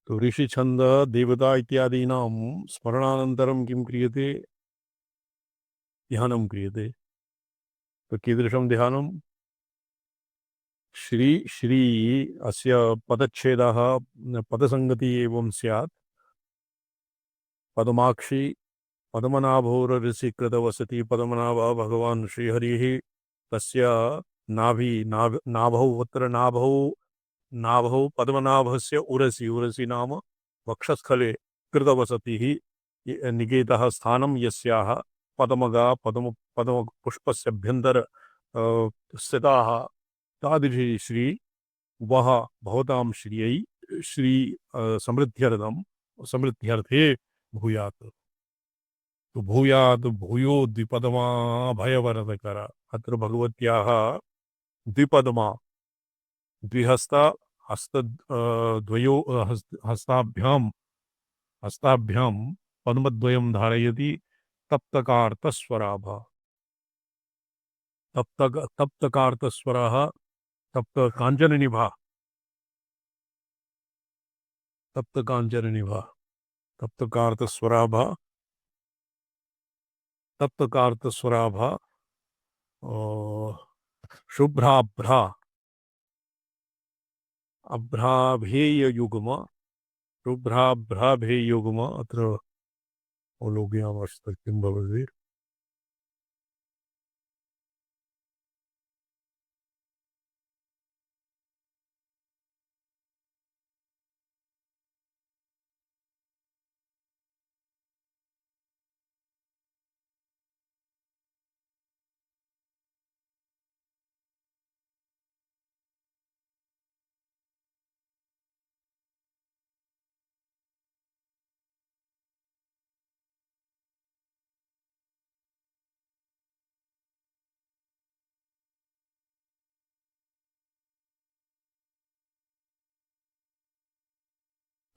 तो ऋषि छंद देवता इत्यादीनां स्मरणानन्तरं किं क्रियते? ध्यानं क्रियते। तो कीदृशं ध्यानं? श्री श्री अस्य पदच्छेदः पदसंगति एवं स्यात्। पदमाक्षी पद्मनाभोरऋषि कृतवसति पद्मनाभः भगवान् श्रीहरिः तस्य नाभौ अत्र नाभौ पद्मनाभस्य उरसि उरसि नाम वक्षस्थले कृतवसतिः निकेतः स्थानं यस्याः पद्मगा पद्म पुष्पस्यभ्यन्तर स्थिताः तादृशी श्री वह भवतां श्रियै श्री समृद्ध्यर्थं समृद्ध्यर्थे भूयात्। तो भूयात् भूयो द्विपदमा भयवरदकर। अत्र भगवत्याः द्विपदमा द्विहस्ता हस्त द्वयो हस्ताभ्यां पद्मद्वयं धारयति तप्तकार्तस्वराभ। तप्तकार्तस्वरः तप्त काञ्चननिभा तप्तकाञ्चननिभा तप्तकार्तस्वराभ तप्तकार्तस्वराभ शुभ्राभ्रा अभ्राभेययुग्म शुभ्राभ्राभेययुग्म अत्र अवलोकयामश्च किं भवति?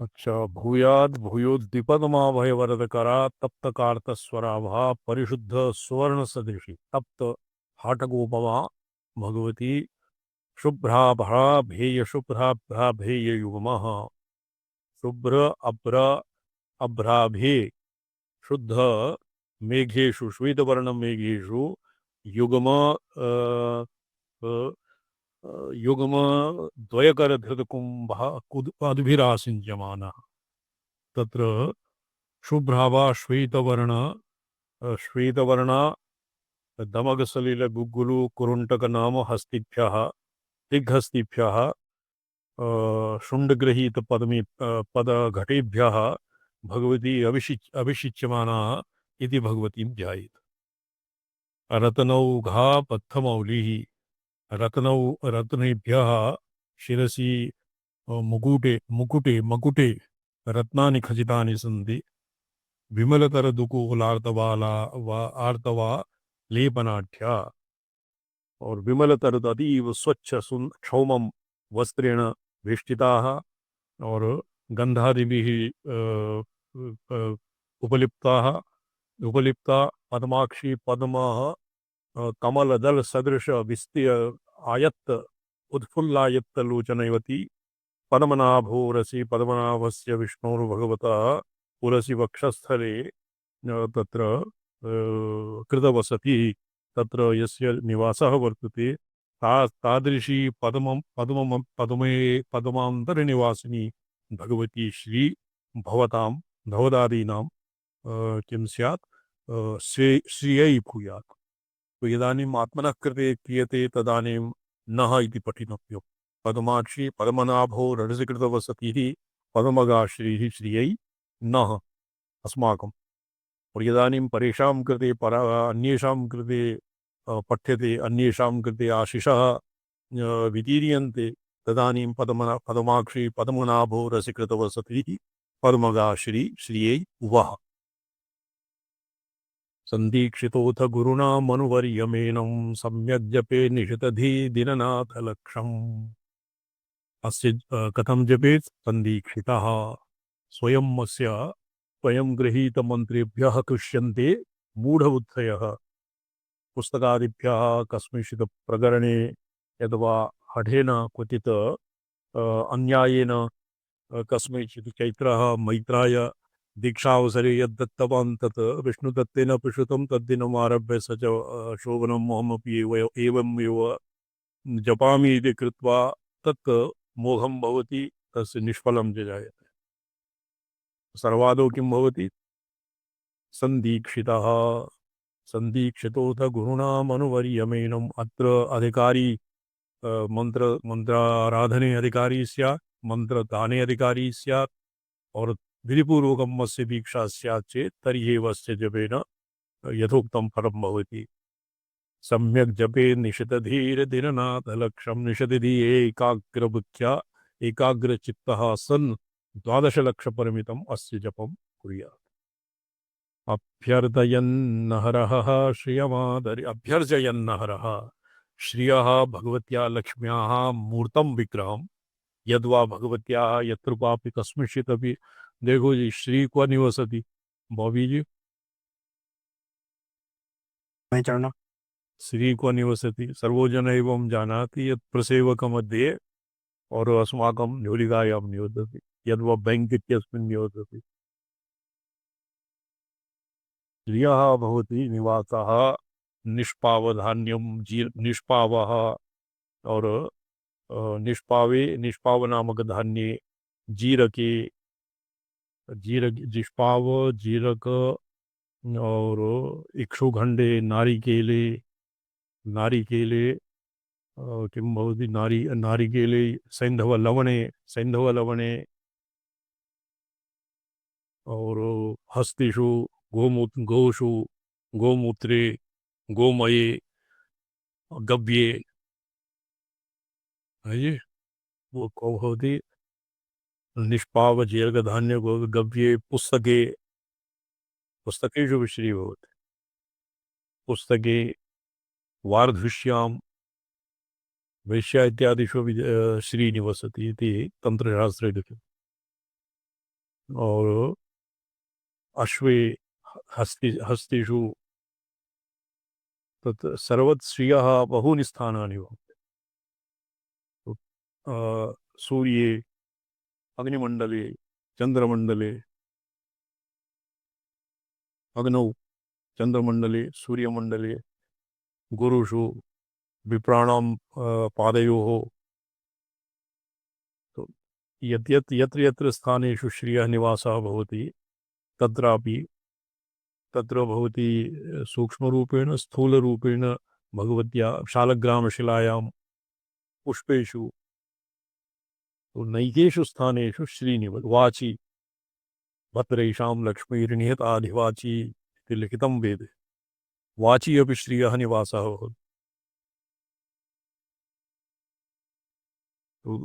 अच्छा, भूयाद भूयोद्दीपदमा भयवरदकरा तप्तकार्तस्वराभा परिशुद्ध सुवर्ण सदृशी तप्त हाटगोपमा भगवती शुभ्राभा भेय शुभ्राभ्रा भेय युग्मः शुभ्र अभ्र अभ्राभे शुद्ध मेघेषु श्वेतवर्ण मेघेषु युग्म युग्म द्वयकर धृतकुंभ कुदभिरासिञ्जमानः। तत्र शुभ्राभा श्वेतवर्ण दमगसलिल गुग्गुलु कुरुंटक नाम हस्तिभ्यः दिग्हस्तिभ्यः शुंडगृहीत पदघटेभ्यः भगवती अभिषिच्यमाना इति भगवतीं ध्यायेत्। रत्नौघा पथमौलिः रत्नौ रत्नेभ्यः शिरसि मुकुटे रत्नानि खचितानि सन्ति। विमलतरदुकूलार्तवाला आर्तवा लेपनाढ्या और विमलतर अतीव स्वच्छ क्षौमं वस्त्रेण वेष्टिताः और गंधादिभिः उपलिप्ताः उपलिप्ता पद्माक्षी पद्मः कमलदल सदृश विस्तीय आयत्त उत्फुल्लायत्त लोचनैवती पद्मनाभोरसि पद्मनाभस्य विष्णोर्भगवतः पुरसि वक्षस्थले तत्र कृतवसति तत्र यस्य निवासः वर्तते तादृशी पद्मान्तरनिवासिनी भगवती श्री भवतां भवदादीनां किं स्यात् श्रियै भूयात्। तो इदानीम् आत्मनः कृते क्रियते तदानीं नः इति पठितव्यम्। पद्माक्षी पद्मनाभो रजसिकृतवसतिः पद्मगा श्रीः श्रियै नः अस्माकम्। और इदानीं परेषां कृते अन्येषां कृते पठ्यते अन्येषां कृते आशिषः वितीर्यन्ते तदानीं पद्माक्षी पद्मनाभो रसिकृतवसतिः पद्मगा श्रियै वः। सन्दीक्षितोऽथ गुरुणा मनुवर्यमेनं सम्यक् जपे निशितधी दिननाथलक्षम्। अस्य कथं जपेत्? सन्दीक्षितः स्वयं अस्य स्वयं गृहीतमन्त्रेभ्यः कृष्यन्ते मूढबुद्धयः। पुस्तकादिभ्यः कस्मिंश्चित् प्रकरणे यद्वा हठेन क्वचित् अन्यायेन कस्मैचित् चैत्रः मैत्राय दीक्षावसरे यद्दत्तवान् तत् विष्णुदत्तेन प्रसूतं तद्दिनमारभ्य स च शोभनं मोहमपि एवमेव जपामि इति कृत्वा तत् मोहं भवति, तस्य निष्फलं च जायते। सर्वादौ किं भवति? सन्दीक्षितः। सन्दीक्षितोऽथ गुरुणामनुवर्यमेणम्। अत्र अधिकारी मंत्राराधने अधिकारी स्यात्, मंत्रदाने अधिकारी स्यात् और विधिपूर्वकं मस्य दीक्षा स्यात् चेत् तर्हि एव अस्य जपेन यथोक्तं फलं भवति। सम्यक् जपे निशितधीरधिरनाथलक्षं निषदिधि एकाग्रबुद्ध्या एकाग्रचित्तः सन् 12 लक्षपरिमितम् अस्य जपं कुर्यात्। अभ्यर्दयन्नहरः अभ्यर्जयन्नहरः श्रियः भगवत्या लक्ष्म्याः मूर्तं विग्रहं यद्वा भगवत्याः यत्र क्वापि कस्मिंश्चित् अपि। देखो जी, श्री को निवसति बॉबी जी, मैं चरणं श्री को निवसति सर्वोजन एवं जानाति यत् प्रसेवक मध्ये और अस्माकं न्यूलिकायां निवसति यद्वा बैंक इत्यस्मिन् निवसति। श्रियः भवति निवासः, निष्पावधान्यं निष्पावः और निष्पाव नामक धान्ये जीरके जिष्पाव जीरक और इक्षुखण्डे नारिकेले नारिकेले किं भवति नारिकेले सैन्धवलवणे और हस्तिषु गोषु गोमूत्रे गोमये गव्ये है जी, वो को भवति निष्पाव जीरकधान्य गव्ये पुस्तकेषु विश्री भवति। पुस्तके वार्धुष्यां वैश्या इत्यादिषु श्री निवसति इति तंत्रशास्त्रे लिखितम्। और अश्वे हस्तिषु तत् सर्वत्र श्रियः बहूनि स्थानानि भवन्ति। सूर्ये, अग्निमण्डले, चन्द्रमण्डले, अग्नौ, चन्द्रमण्डले, सूर्यमण्डले, गुरुषु, विप्राणां पादयोः। तो यत्र यत्र स्थानेषु श्रियः निवासः भवति तत्रापि तत्र भवति सूक्ष्मरूपेण स्थूलरूपेण भगवत्या शालग्रामशिलायां पुष्पेषु तो नैकेषु स्थानेषु श्रीनिवास वाची भद्रेषां लक्ष्मीर्निहताधिवाची इति लिखितं वेदे। वाची अपि श्रियः निवासः भवति। तो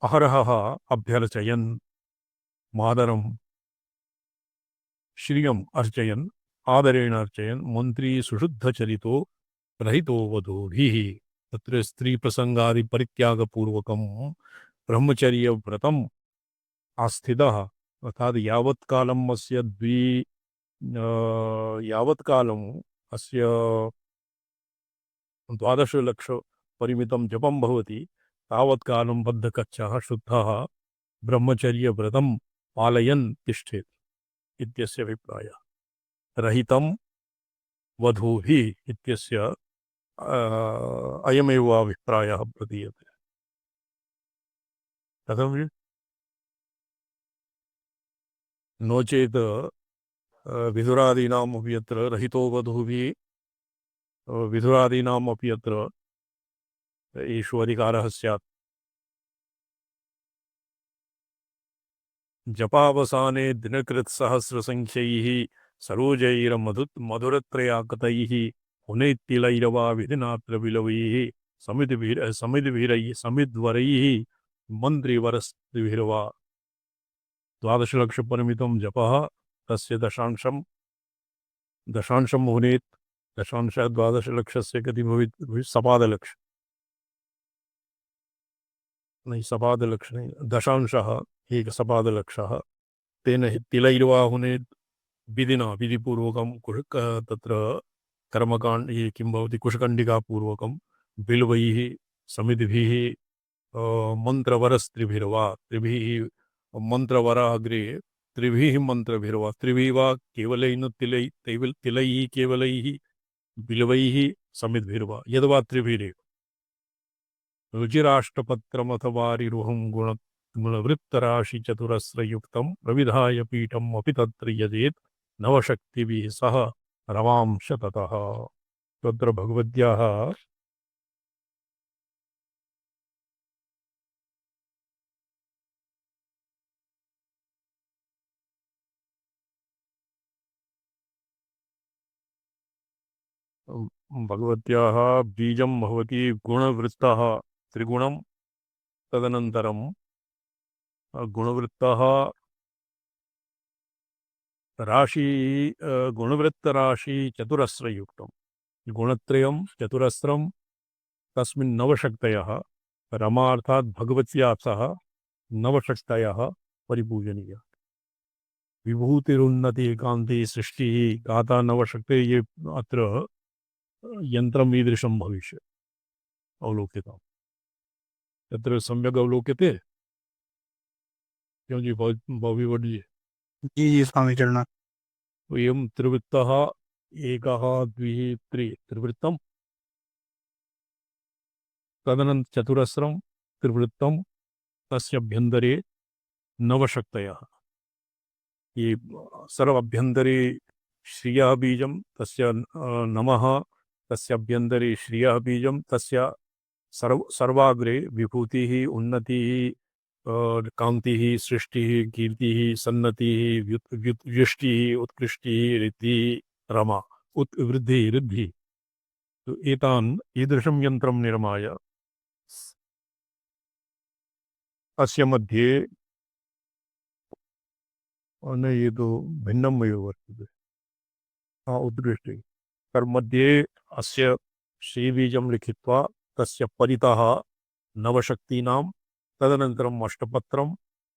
अहरहः अभ्यर्चयन् मादरं श्रियम् अर्चयन् आदरेण अर्चयन् मन्त्री सुशुद्धचरितो रहितो वधूभिः। तत्र स्त्रीप्रसङ्गादि परित्यागपूर्वकं ब्रह्मचर्यव्रतम् आस्थितः अर्थात् यावत्कालम् अस्य यावत्कालम् अस्य 12 लक्ष परिमितं जपं भवति तावत्कालं बद्धकच्छः शुद्धः ब्रह्मचर्यव्रतं पालयन् तिष्ठेत् इत्यस्य अभिप्रायः। रहितं वधूभिः इत्यस्य अयमेव अभिप्रायः प्रतीयते। कथं नो चेत् विधुरादीनाम् अपि यत्र रहितो वधूभिः विधुरादीनाम् अपि यत्र एषु अधिकारः स्यात्। जपावसाने दिनकृत्सहस्रसङ्ख्यैः सरोजैर्मधुरत्रयाकतैः पुनैत्तिलैरवा विधिनात्र विलवैः समिद्वरैः मन्त्रिवरस्त्रिभिर्वा 12 लक्षपरिमितं जपः तस्य दशांशं भुनेत्। दशांशः 12 लक्षस्य कति भवेत्? सपादलक्ष नहीं, सपादलक्ष नहीं, दशांशः एकसपादलक्षः तेन तिलैर्वा हुनेत् विधिना विधिपूर्वकं तत्र कर्मकाण्ड ये किं भवति कुशकण्डिकापूर्वकं बिल्वैः समितिभिः मन्त्रवरस्त्रिभिर्वा त्रिभिः मंत्रवराग्रे त्रिभिः मंत्रभिर्वा त्रिभिः वा केवलैः तिलैः केवलैः बिल्वैः समिद्भिर्वा यद्वा त्रिभिरेव रुचिराष्टपत्रमथवारिरुहं गुणवृत्तराशि चतुरस्रयुक्तं प्रविधाय पीठम् अपि तत्र यजेत् नवशक्तिभिः सह रमांश ततः तत्र भगवद्याः भगवत्याः बीजं भवति गुणवृत्तः त्रिगुणं तदनन्तरं गुणवृत्तः राशि गुणवृत्तराशि चतुरस्रयुक्तं गुणत्रयं चतुरस्रं तस्मिन् नवशक्तयः रमा अर्थात् भगवत्या सह नवशक्तयः परिपूजनीय विभूतिरुन्नति एकान्ति सृष्टिः गाता नवशक्ते ये अत्र यन्त्रम् ईदृशं भविष्यति अवलोकितम् तत्र सम्यक् अवलोक्यते क्यों जी बॉबी भट्ट जी जी जी स्वामी चरणनाथ। एवं त्रिवृत्तः एकः द्विः त्रिवृत्तं तदनन्तरं चतुरस्रं त्रिवृत्तं तस्य अभ्यन्तरे नवशक्तयः ये सर्वाभ्यन्तरे श्रियः बीजं तस्य नमः तस्य अभ्यन्तरे श्रियः बीजं तस्य सर्वाग्रे विभूतिः उन्नतिः कान्तिः सृष्टिः कीर्तिः सन्नतिः व्युष्टिः उत्कृष्टिः रिद्धिः रमा वृद्धिः रिद्धिः तो एतान् ईदृशं यन्त्रं निर्माय अस्य मध्ये न ये तो भिन्नम् एव वर्तते उत्कृष्टिः तन्मध्ये अस्य श्रीबीजं लिखित्वा तस्य परितः नवशक्तीनां तदनन्तरम् अष्टपत्रं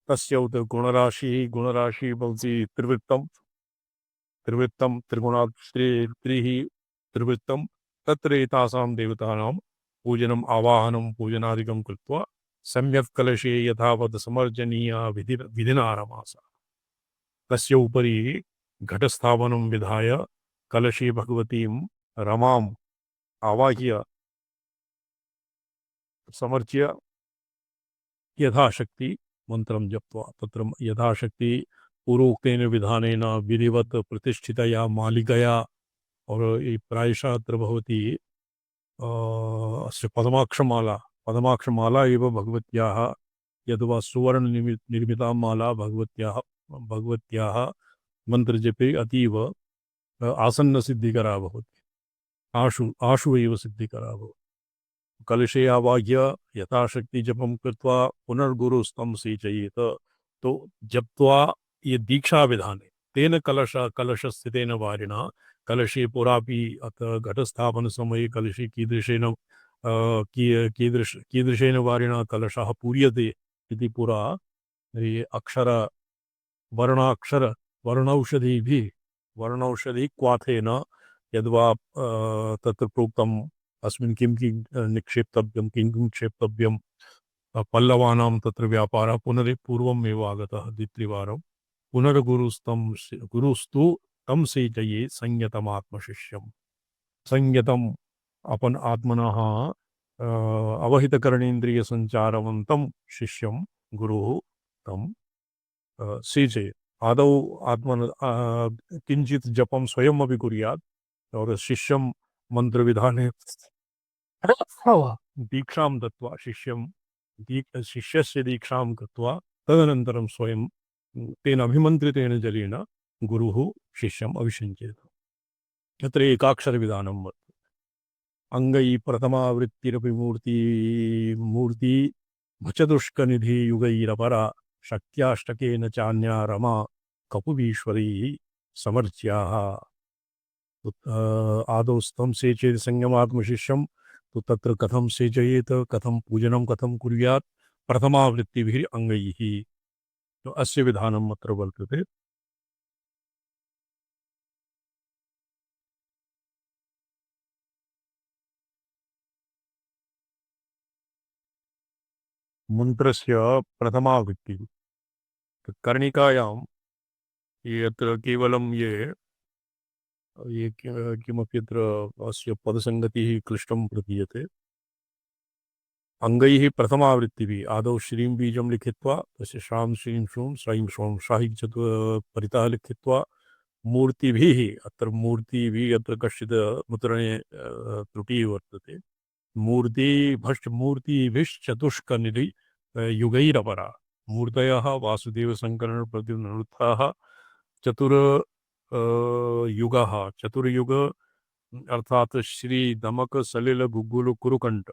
तस्य उत गुणराशिः भवति त्रिवृत्तं त्रिगुणात् त्रिः त्रिवृत्तं तत्र एतासां देवतानां पूजनम् आवाहनं पूजनादिकं कृत्वा सम्यक् कलशे यथावत् समर्जनीया विधिना रमास तस्य उपरि घटस्थापनं विधाय कलशे भगवतीं रमाम् आवाह्य समर्च्य यथाशक्ति मंत्रं जप्त्वा तत्र यथाशक्ति पूर्वोक्तेन विधानेन विधिवत् प्रतिष्ठितया मालिकया और ये प्रायशः अत्र भवति अस्य पदमाक्षमाला एव भगवत्याः यद्वा सुवर्ण निर्मिता माला भगवत्याः मन्त्रजपे अतीव आसन्नसिद्धिकरा भवति आशु एव सिद्धिकरा भवति कलशे आवाह्य यथाशक्ति जपम कृत्वा पुनर्गुरुस्तं सीचयेत तो जप्त्वा ये दीक्षा विधाने तेन कलशस्थितेन वारिणा कलशे पुरापि अथ घटस्थापन समये कलशे कीदृशेन वारिणा कलशः पूर्यते इति पुरा ये अक्षर वर्णाक्षर वर्णौषधिभिः वर्णौषधि क्वाथेन यद्वा तत्र प्रोक्तम् अस्मिन् किं किं निक्षेप्तव्यं किं किं क्षेप्तव्यं पल्लवानां तत्र व्यापारः पूर्वम् एव आगतः द्वित्रिवारं गुरुस्तु तं सेचये संयतमात्मशिष्यं संयतम् अपन आत्मनः अवहितकरणेन्द्रिय संचारवन्तं शिष्यं गुरुः तं सेचयेत् आदौ आत्मन किञ्चित् जपं स्वयमपि कुर्यात् और शिष्यं मन्त्रविधाने दीक्षां दत्वा शिष्यस्य दीक्षां कृत्वा तदनन्तरं स्वयं तेन अभिमन्त्रितेन जलेन गुरुः शिष्यम् अभिषिञ्चेत् तत्र एकाक्षरविधानं वर्तते अङ्गै प्रथमावृत्तिरपि मूर्ति भचतुष्कनिधि युगैरपरा शक्त्याष्टकेन चान्या रमा कपुवीश्वरी समर्च्याः आदौ स्तं सेचेत् संयमात्मशिष्यं तो तत्र कथं सेचयेत कथं पूजनं कथं कुर्यात् प्रथमावृत्तिभिः अङ्गैः तो अस्य विधानम् अत्र वर्तते मन्त्रस्य प्रथमावृत्तिः कर्णिकायां यत्र केवलं ये किमपि यत्र अस्य पदसङ्गतिः क्लिष्टं प्रतीयते। अङ्गैः प्रथमावृत्तिभिः आदौ श्रीं बीजं लिखित्वा तस्य श्रां श्रीं श्रूं श्रैं श्रौं शाहि परितः लिखित्वा मूर्तिभिः, अत्र मूर्तिभिः अत्र कश्चित् मुद्रणे त्रुटिः वर्तते। मूर्तिभिश्चतुष्कनिधि युगैरपरा मूर्तयः वासुदेवशङ्करप्रद्युम्नवृत्ताः चतुर युगः चतुर्युग अर्थात श्री दमक सलिल गुग्गुल कुरुकंठ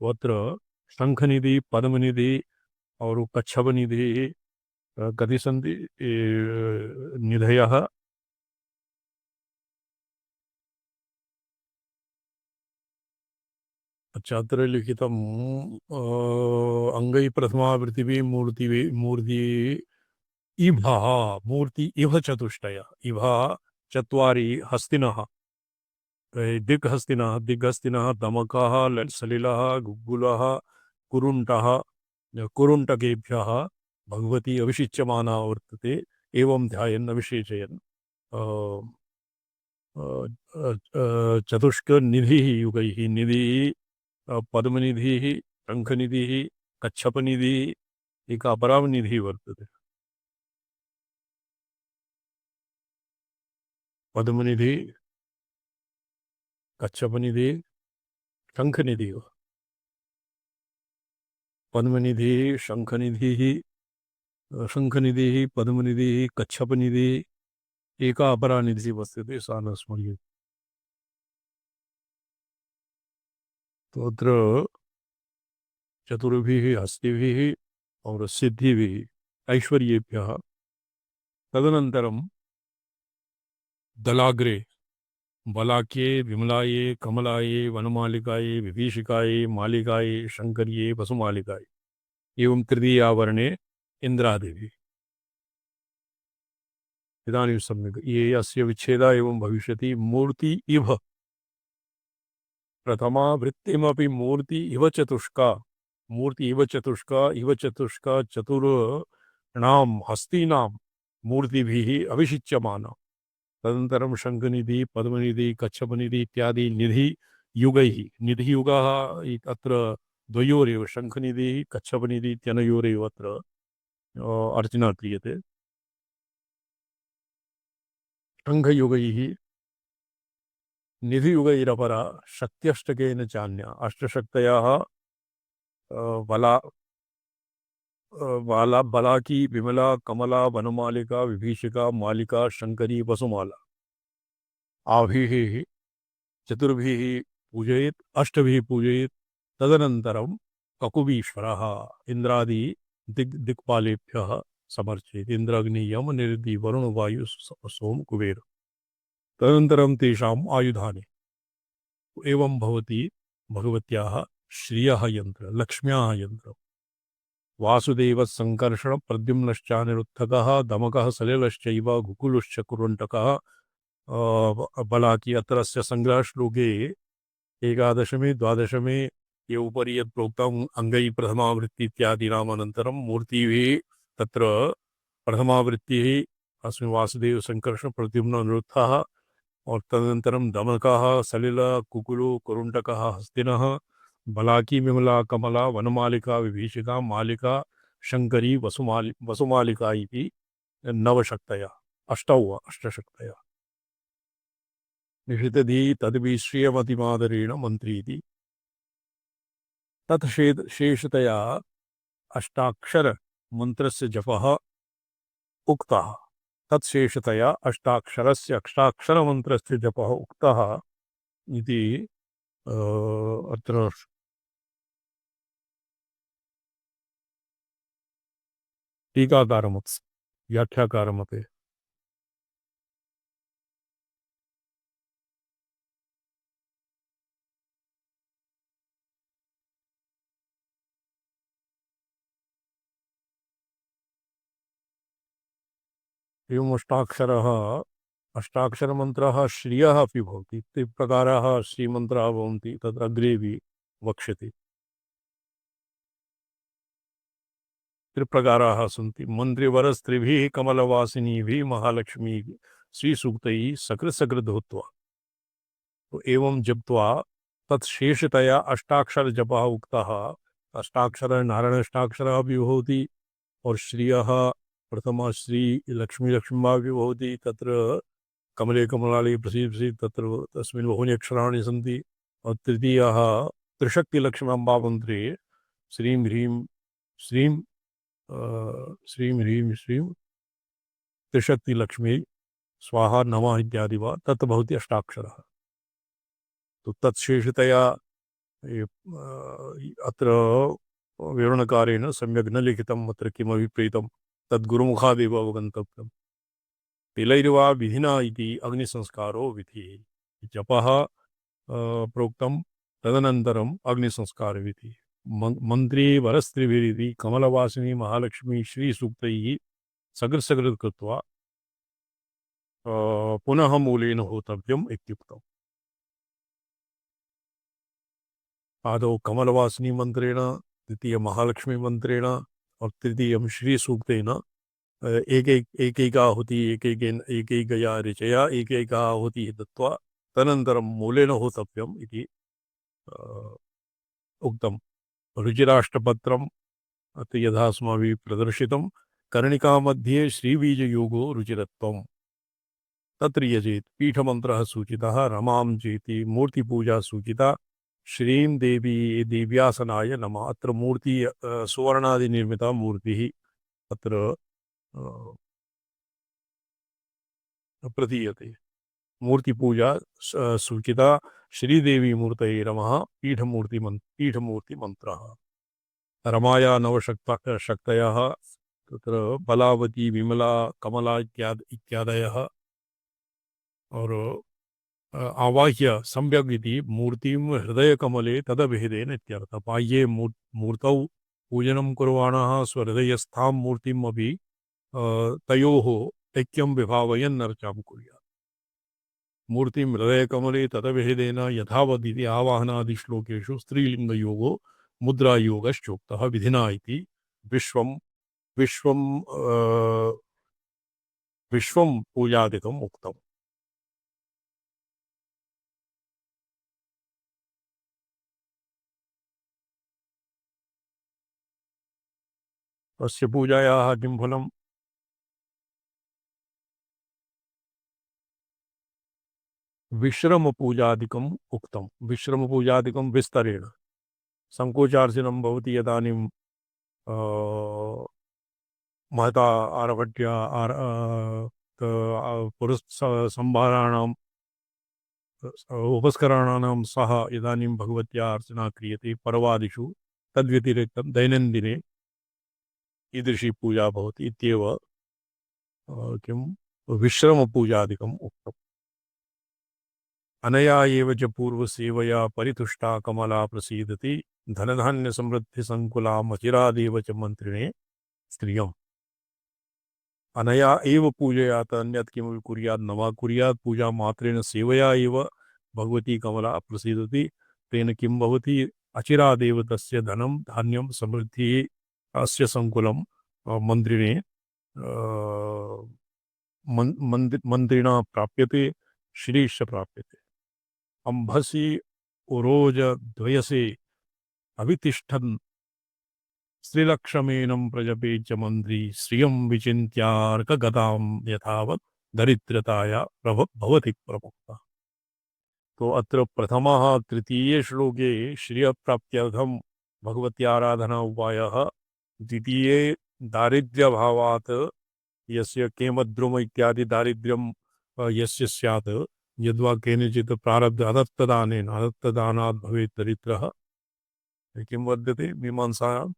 वत्र शंखनिधि पद्मनिधि और कच्छपनिधि कति सन्ति निधयः अत्र लिखितम् अंगै प्रथमावृत्तिभिः मूर्ति इभः मूर्ति इभ चतुष्टय इभा चत्वारि हस्तिनः दिग्हस्तिनः दमकः सलिलः गुग्गुलः कुरुण्टः कुरुण्टकेभ्यः भगवती अभिषिच्यमाना वर्तते एवं ध्यायन् अभिषेचयन् चतुष्क निधिः युगैः निधिः पद्मनिधिः शङ्खनिधिः कच्छपनिधिः एका अपरानिधिः वर्तते। पद्मनिधि कच्छपनिधि शंखनिधि पद्मनिधि शंखनिधि पद्मनिधि कच्छपनिधि एका अपरा निधि वर्तते सा न स्मर्यते। तो अत्र चतुर्भिः हस्तिभिः और सिद्धिभिः ऐश्वर्येभ्यः तदनन्तरं दलाग्रे बलाक्ये विमलाये कमलाये वनमालिकाये विभीषिकाये मालिकाये शंकर्ये वसुमालिकाये एवं तृतीयावर्णे इंद्रादेवी। इदानीं सम्यक् ये अस्य विच्छेदः एवं भविष्यति। मूर्ति इव प्रथमा वृत्तिमपि मूर्ति इव चतुष्का चतुर्णां हस्तीनां मूर्तिभिः अभिषिच्यमाना। तदनन्तरं शङ्खनिधि पद्मनिधि कच्छपनिधि इत्यादि निधि युगैः निधियुगः अत्र द्वयोरेव शङ्खनिधिः कच्छपनिधि इत्यनयोरेव अत्र अर्चना क्रियते। शङ्खयुगैः निधियुगैरपरा शक्त्यष्टकेन चान्या अष्टशक्तयः बला बलाकी विमला कमला वनमालिका विभीषिका मालिका शंकरी वसुमाला आभिः चतुर्भिः पूजयेत् अष्टभिः पूजयेत्। तदनन्तरं ककुबीश्वरः इंद्रादि दिक्पालेभ्यः समर्चयेत्। इंद्राग्नि यम निरुति वरुण वायु सोम कुबेर। तदनन्तरं तेषाम् आयुधानि एवं भवति भगवत्याः श्रियः यन्त्र लक्ष्म्याः यन्त्रम्। वासुदेव संकर्षण प्रद्युम्नश्चानिरुद्धकः दमकः सलिलश्चैव गुकुलश्च कुरुण्टकः बलाकी। अत्रस्य संग्रह श्लोके एकादशमे द्वादशमे ये उपरि यत् प्रोक्तम् अंगै प्रथमावृत्ति इत्यादीनाम् अनन्तरं मूर्तिभिः तत्र प्रथमावृत्तिः अस्मिन् वासुदेव संकर्षण प्रद्युम्न अनिरुद्धः और तदनन्तरं दमकः सलिल कुकुलो कुरुण्टकः हस्तिनः बलाकी विमला कमला वनमालिका विभीषिका मालिका शंकरी वसुमालिका इति नवशक्तयः अष्टशक्तयः निषितधी तद्भिः श्रियमतिमादरेण मन्त्री इति तत् शेषतया अष्टाक्षर मंत्रस्य जपः उक्तः। तत्शेषतया अष्टाक्षर मंत्रस्य जपः उक्तः इति अत्र टीकाकारमत व्याख्याकारमते। एवम् अष्टाक्षरमन्त्रः श्रियः अपि भवति। इति प्रकारः श्रीमन्त्राः भवन्ति तत्र अग्रेऽपि वक्ष्यते। त्रिप्रकाराः सन्ति। मन्त्रिवरस्त्रिभिः कमलवासिनीभिः महालक्ष्मी श्रीसूक्तैः सकृत्सकृद्धूत्वा। तो एवं जप्त्वा तत्शेषतया अष्टाक्षर जपः उक्तः। अष्टाक्षर नारायण अष्टाक्षरः भी भवति और श्रियः प्रथमा श्री लक्ष्मी लक्ष्मी भी भवति। तत्र कमले कमलालये प्रसीद प्रसीद तत्र तस्मिन् बहूनि अक्षराणि सन्ति। और तृतीयः त्रिशक्तिलक्ष्म्याम्बा मन्त्रे श्रीं ह्रीं श्रीं श्रीं ह्रीं श्रीं त्रिशक्तिलक्ष्मी स्वाहा नमः इत्यादि वा तत् भवति अष्टाक्षरः। तो तत्शेषतया अत्र विवरणकारेण सम्यक् न लिखितम् अत्र किमपि प्रेतं तद्गुरुमुखादेव अवगन्तव्यम्। तिलैर्वा विधिना इति अग्निसंस्कारो विधिः। जपः प्रोक्तं तदनन्तरम् अग्निसंस्कारविधिः। मन्त्री वरस्त्रिभिरिति कमलवासिनी महालक्ष्मी श्रीसूक्तैः सकृत्सकृत् कृत्वा पुनः मूलेन होतव्यम् इत्युक्तम्। आदौ कमलवासिनी मन्त्रेण, द्वितीय महालक्ष्मी मन्त्रेण और तृतीयं श्रीसूक्तेन एकैकाहुति एकैकया ऋचया एकैकाहुतिः दत्त्वा तदनन्तरं मूलेन होतव्यम् इति उक्तम्। रुचिराष्टपत्रम् अत्र यथा अस्माभिः प्रदर्शितं कर्णिकामध्ये श्रीबीजयोगो रुचिरत्वम्। तत्र यजेत् पीठमन्त्रः सूचितः, रमां चेति मूर्तिपूजा सूचिता, श्रीं देवी देव्यासनाय नमः। अत्र मूर्ति सुवर्णादिनिर्मिता मूर्तिः अत्र प्रतीयते। मूर्तिपूजा सूचिता, श्रीदेवी मूर्तये नमः। पीठमूर्तिमन्त्रः रमाया नवशक्तयः तत्र बलावती विमला कमला इत्यादयः और आवाह्य सम्यग् इति मूर्तिं हृदयकमले तदभिहितेन इत्यर्थः। बाह्ये मूर्तौ पूजनं कुर्वाणः स्वहृदयस्थां मूर्तिम् अपि तयोः ऐक्यं विभावयन् अर्चां कुर्यात्। मूर्तिं हृदयकमले तदभिहितेन यथावदिति आवाहनादिश्लोकेषु स्त्रीलिङ्गयोगो मुद्रायोगश्चोक्तः विधिना इति विश्वं पूजादिकम् उक्तम्। तस्य पूजायाः किं फलम्? विश्रमपूजादिकम् उक्तम्। विश्रमपूजादिकं विस्तरेण संकोचार्जनं भवति। यदानीं महता आरभट्या पुरस्संभाराणां उपस्कराणां सह इदानीं भगवत्या अर्चना क्रियते पर्वादिषु। तद्व्यतिरिक्तं दैनन्दिने ईदृशी पूजा भवति इत्येव किं विश्रमपूजादिकम् उक्तम्। अनया एव च पूर्वसेवया परितुष्टा कमला प्रसीदति धनधान्यसमृद्धिसङ्कुला मचिरादेव च मन्त्रिणे स्त्रियम्। अनया एव पूजयात् अन्यत् किमपि कुर्यात् न वा कुर्यात्। पूजा मात्रेण सेवया एव भगवती कमला प्रसीदति। तेन किं भवति? अचिरादेव तस्य धनं धान्यं समृद्धिः अस्य सङ्कुलं मन्त्रिणे मन्त्रिणा प्राप्यते, श्रीश्च प्राप्यते। अंभसि उरोजद्वयसे अवितिष्ठन् स्त्रीलक्षमेनं प्रजपे च मन्त्री श्रियं विचिन्त्यार्कगतां यथावत् दरिद्रताया भवति प्रमुक्ता। तो अत्र प्रथमः तृतीये श्लोके श्रियप्राप्त्यर्थं भगवत्याराधना उपायः, द्वितीये दारिद्र्यभावात् यस्य केमद्रुम इत्यादि दारिद्र्यं यस्य स्यात् यद्वा केनचित् प्रारब्ध अदत्तदानात् भवेत् दरिद्रः। किं वर्तते मीमांसायाम्?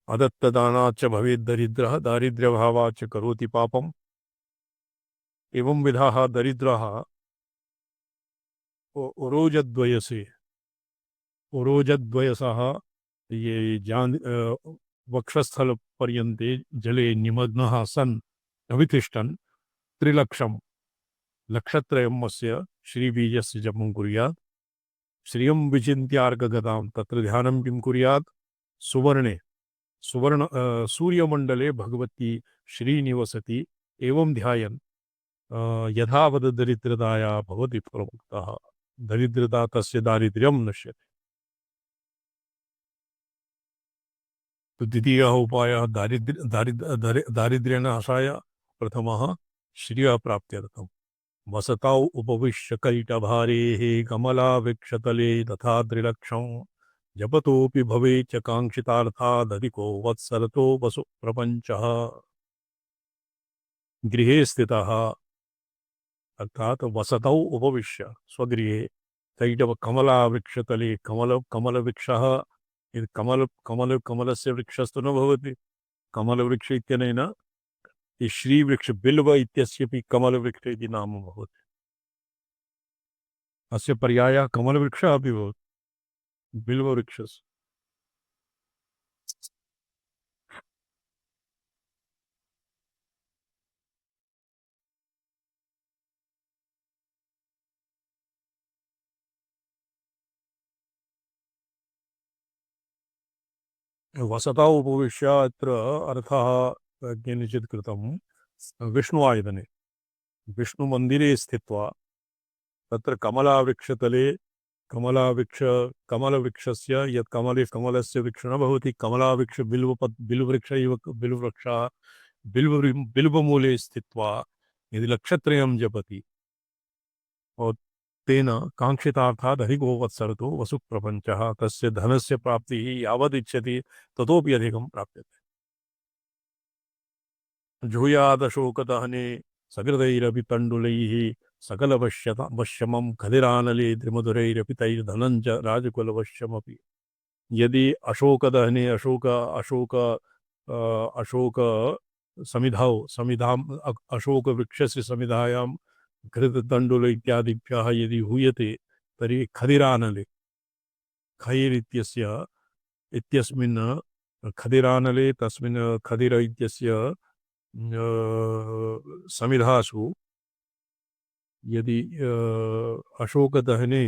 अदत्तदानाच्च भवेत् दरिद्रः, दारिद्र्यभावाच्च करोति पापम्। एवं विधाः दरिद्रः उरोजद्वयसः ये वक्षस्थल पर्यन्ते जले निमग्नः सन् अवितिष्ठन् त्रिलक्षं लक्षत्रयम् अस्य श्रीबीजस्य जपं कुर्यात्। श्रियं विचिन्त्यार्कगतां तत्र ध्यानं किं कुर्यात्? सुवर्णे सूर्यमंडले भगवती श्रीनिवसति एवं ध्यायन् यथावद दरिद्रताया भवति प्रमुक्तः दरिद्रता तस्य दारिद्र्यं नश्यति। तो द्वितीयः उपायः दारिद्र्य नाशाय प्रथमः श्रियप्राप्त्यर्थम् वसतौ उपविश्य कैटभारेः कमलावृक्षतले तथा त्रिलक्षं जपतोऽपि भवेच्च काङ्क्षितार्थादधिको वत्सरतो वसु प्रपञ्चः। गृहे स्थितः अर्थात वसतौ उपविश्य स्वगृहे कैटव कमलावृक्षतले कमलवृक्षः कमलस्य वृक्षस्तु न भवति कमलवृक्ष इत्यनेन श्रीवृक्ष बिल्व इत्यस्यपि कमलवृक्ष इति नाम भवति। अस्य पर्यायः कमलवृक्षः अपि भवति बिल्ववृक्षस्य। वसता उपविश्य अत्र अर्थः केनचित् कृतं विष्णुआयतने विष्णुमन्दिरे स्थित्वा तत्र कमलावृक्षतले कमलवृक्षस्य यत् कमलस्य वृक्ष न भवति कमलावृक्ष बिल्ववृक्ष इव बिल्ववृक्षः बिल्वमूले स्थित्वा यदि लक्षत्रयं जपति और तेन काङ्क्षितार्थात् अधिको वत्सरतो वसु प्रपञ्चः तस्य धनस्य प्राप्तिः यावदिच्छति ततोपि अधिकं प्राप्यते। जूयादशोकदहने सकृदैरपि तण्डुलैः सकलवश्यमं खदिरानले त्रिमधुरैरपि तैर्धनं च राजकुलवश्यमपि। यदि अशोकदहने अशोक समिधाम् अशोकवृक्षस्य समिधायां घृततण्डुल इत्यादिभ्यः यदि हूयते तर्हि खदिरानले खैर् इत्यस्मिन् खदिरानले तस्मिन् खदिर इत्यस्य समिधासु यदि अशोकदहने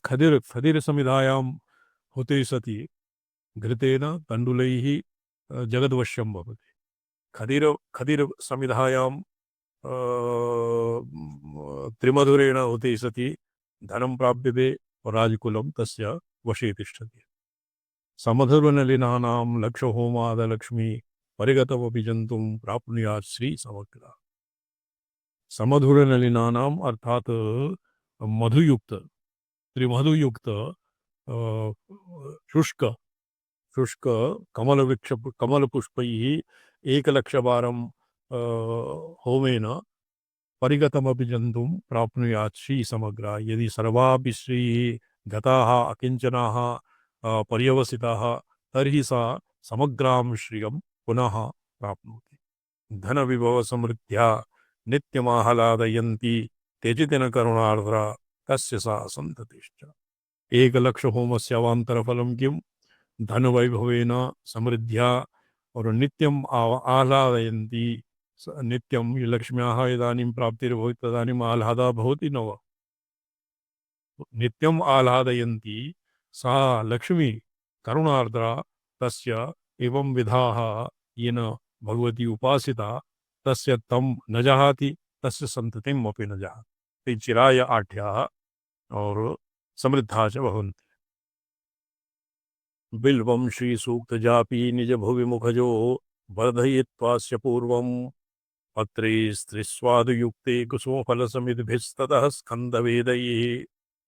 खदिर समिधायां होते सति घृतेन तण्डुलैः जगद्वश्यं भवति। खदिर समिधायां त्रिमधुरेण होते सति धनं प्राप्यते और राजकुलं तस्य वशे तिष्ठति। समधुरनलिनानां लक्षहोमादलक्ष्मी परिगतमपि जन्तुं प्राप्नुयात् श्रीसमग्रा। समधुरनलिनानाम् अर्थात मधुयुक्त त्रिमधुयुक्त शुष्क शुष्क कमलपुष्पैः 1,00,000 होमेन परिगतमपि जन्तुं प्राप्नुयात् श्रीसमग्रा। यदि सर्वापि श्रीः गताः अकिञ्चनाः पर्यवसिताः तर्हि सा समग्रां श्रियं पुनः प्राप्नोति। धनविभवसमृद्ध्या नित्यमाह्लादयन्ती त्यजितेन करुणार्द्रा तस्य सा सन्ततिश्च। 1,00,000 होमस्य अवान्तरफलं किं धनवैभवेन समृद्ध्या और नित्यम आह्लादयन्ती नित्यं लक्ष्म्याः इदानीं प्राप्तिर्भवति तदानीम् आह्लादः भवति न वा नित्यम् आह्लादयन्ती सा लक्ष्मी करुणार्द्रा तस्य एवं विधाः येन भगवती उपासिता तस्य तं न जहाति तस्य सन्ततिम् अपि न जहाति। ते चिराय आढ्याः और समृद्धा च भवन्ति। बिल्वं श्रीसूक्तजापी निज भुवि मुखजो वर्धयित्वास्य पूर्वं पत्रे स्त्रिस्वादुयुक्ते कुसुमफलसमितिभिस्ततः स्कन्दवेदैः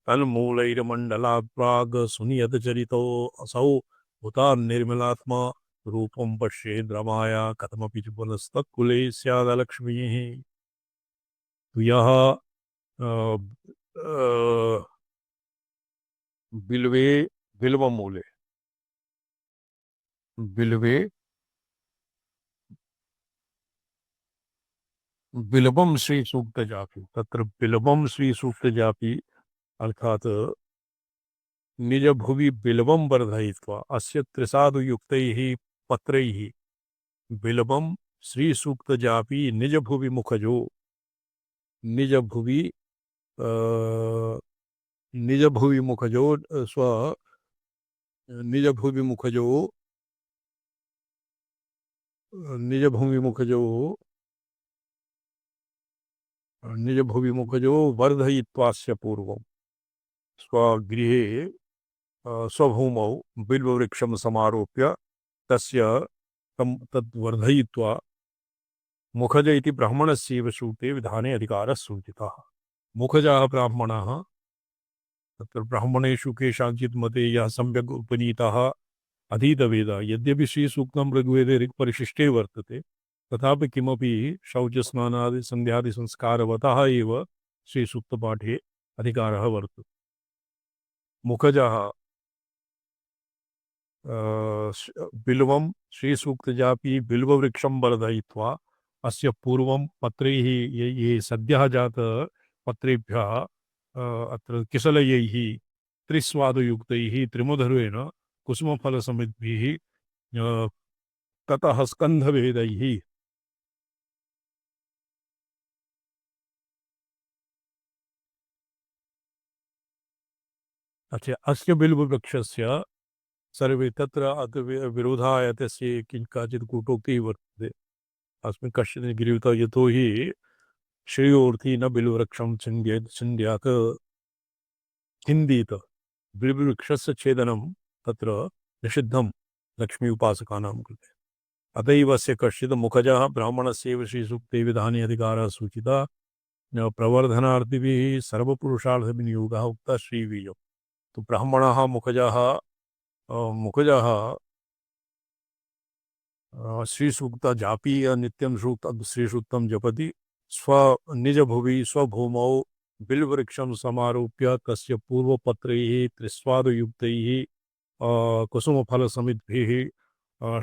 तन्मूलैर्मण्डलात् प्राग् सुनियतचरितो असौ हुतान्निर्मलात्मा रूपं पश्येद् रमाया कथमपि च पुनस्तत्कुले स्यादलक्ष्मीः। तो यह बिल्वे बिल्वमूले बिल्वे बिल्वं श्री सूक्त जापि तत्र बिल्वं श्री सूक्त जापि अर्थात निज भुवि बिल्वं वर्धयित्वा अस्य त्रिसाधुयुक्तैः पत्रैः बिल्वं श्री सूक्त जापि निज भुवि मुखजो निज भुवि मुखजो स्व निज भूमि मुखजो निज भूमि मुखजो निज भूमि मुखजो वर्धयित्वास्य पूर्वं स्वगृहे स्वभूमौ बिल्ववृक्षं समारोप्य तस्य तद् वर्धयित्वा मुखज इति ब्राह्मणस्यैव सूक्ते विधाने अधिकारः सूचितः। मुखजाः ब्राह्मणाः तत्र ब्राह्मणेषु केषाञ्चित् मते यः सम्यक् उपनीतः अधीतवेद यद्यपि श्रीसूक्तं ऋग्वेदे ऋक्परिशिष्टे वर्तते तथापि किमपि शौचस्नानादि सन्ध्यादि संस्कारवतः एव श्रीसूक्तपाठे अधिकारः वर्तते। मुखजः बिल्वं श्रीसूक्तजापि बिल्ववृक्षं वर्धयित्वा अस्य पूर्वं पत्रैः ये सद्यः जात पत्रेभ्यः अत्र किसलयैः त्रिस्वादयुक्तैः त्रिमुधर्वेण कुसुमफलसमिद्भिः ततः स्कन्धभेदैः अच्छा अस्य बिल्ववृक्षस्य सर्वे तत्र विरोधाय तस्य किञ्चित् कूटोक्तिः वर्तते। अस्मिन् कश्चित् गिरिवता यतोहि श्रेयोर्थी न बिल्ववृक्षं छिन्द्यात् छिन्दीत बिल्ववृक्षस्य छेदनं तत्र निषिद्धं लक्ष्मी उपासकानां कृते। अतएव अस्य कश्चित् मुखजः ब्राह्मणस्यैव श्रीसूक्ते विधाने अधिकारः सूचितः प्रवर्धनार्थिभिः सर्वपुरुषार्थविनियोगः उक्तः श्रीवीर्यम्। तो ब्राह्मणः मुखजः श्रीसूक्त जापी नित्यं श्रीसूक्तं जपति निजभुवि स्वभूमौ बिल्ववृक्षं समारोप्य तस्य पूर्वपत्रैः त्रिस्वादयुक्तैः कुसुमफलसमिद्भिः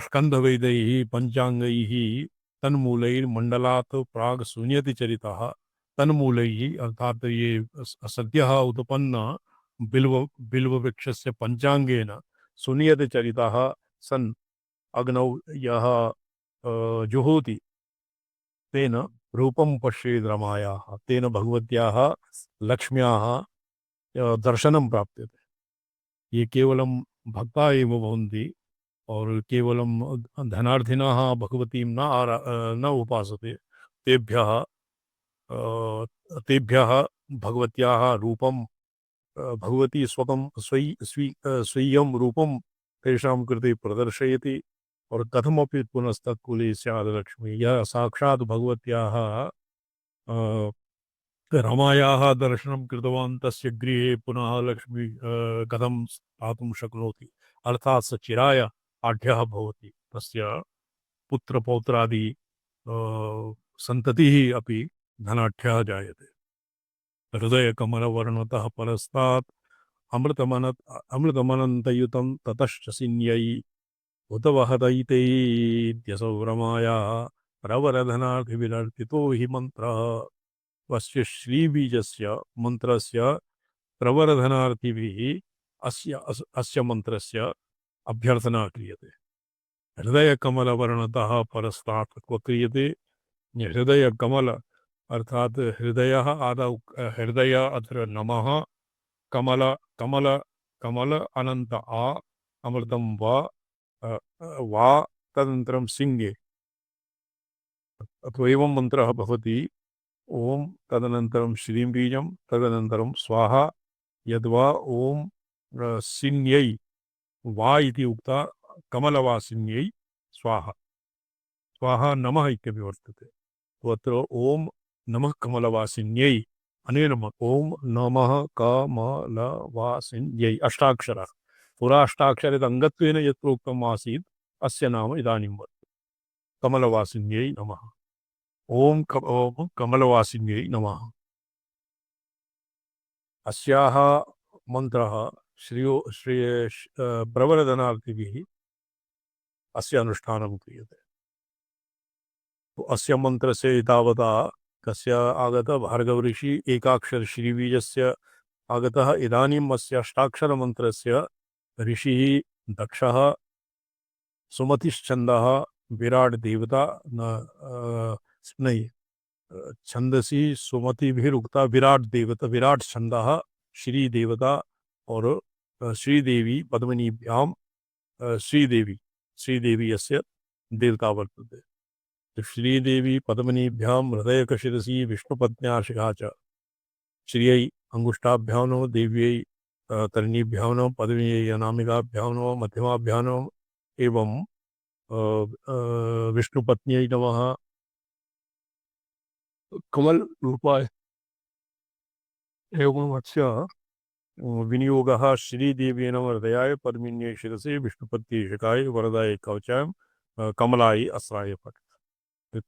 स्कन्धवेदैः पञ्चाङ्गैः तन्मूलैर्मण्डलात् प्राग् शून्यतिचरितः तन्मूलैः अर्थात ये सद्यः उत्पन्न बिल्ववृक्षस्य पञ्चाङ्गेन शून्यतिचरितः सन् अग्नौ यः जुहोति तेन रूपं पश्येद् रमायाः तेन भगवत्याः लक्ष्म्याः दर्शनं प्राप्यते। ये केवलं भक्ता एव भवन्ति और केवलं धनार्थिनः भगवतीं न उपासते तेभ्यः भगवत्याः रूपं भगवती स्वकं स्वीयं रूपं तेषां कृते प्रदर्शयति और कथमपि पुनस्तत्कुले स्यात् लक्ष्मी। यह साक्षात् भगवत्याः रमायाः दर्शनं कृतवान् तस्य गृहे पुनः लक्ष्मी कथं स्थातुं शक्नोति अर्थात् स चिराय आढ्यः भवति तस्य पुत्रपौत्रादि सन्ततिः अपि धनाढ्यः जायते। हृदयकमलवर्णतः परस्तात् अमृतमनन्तयुतं ततश्च सिन्यै उतवहतैतेत्यसौ रमायाः प्रवरधनार्थिविनर्तितो हि मन्त्रः। वस्य श्रीबीजस्य मन्त्रस्य प्रवरधनार्थिभिः अस्य मन्त्रस्य अभ्यर्थना क्रियते। हृदयकमलवर्णतः परस्तात् क्व क्रियते हृदयकमल अर्थात हृदयः आदौ हृदय अत्र नमः कमल कमल कमल अनंत आ अमृतं वा तदनन्तरं सिंहे अथवा एवं मन्त्रः भवति। ओम तदनन्तरं श्रीं बीजं तदनन्तरं स्वाहा यद्वा ओम सिन्यै वा इति उक्ता कमलवासिन्यै स्वाहा स्वाहा नमः इत्यपि वर्तते। तत्र ओम नमः कमलवासिन्यै अनेन ओम नमः कमलवासिन्यै अष्टाक्षरः पुरा अष्टाक्षरे अङ्गत्वेन यत् प्रोक्तम् आसीत् अस्य नाम इदानीं वर्तते कमलवासिन्यै नमः। ओम कमलवासिन्यै नमः। अस्याः मन्त्रः श्री प्रवरदनार्थिभिः अस्य अनुष्ठानं क्रियते। अस्य मन्त्रस्य तावता कस्य आगतः भार्गवऋषि एकाक्षर श्रीबीजस्य आगतः इदानीम् अस्य अष्टाक्षरमन्त्रस्य ऋषिः दक्षः सुमतिश्छन्दः विराट देवता नहीं छंदसी सुमतिभिरुक्ता विराट देवता विराट छंदः श्री देवता और श्रीदेवी पद्मिनीभ्यां श्रीदेवी यस्य देवता वर्तते। श्रीदेवी पद्मिनीभ्यां हृदयकशिरसि विष्णुपत्न्या शिखा च श्रियै अंगुष्ठाभ्यां नमः देव्यै तरणीभ्यां नमः पद्मिन्यै अनामिकाभ्यां नमः मध्यमाभ्यां नमः एवं विष्णुपत्न्यै नमः कमल रूपाय एवं अस्य विनियोगः श्रीदेवी नमः हृदयाय पद्मिन्यै शिरसे विष्णुपत्न्यै शिखाय वरदाय कवचाय कमलाय अस्त्राय पट।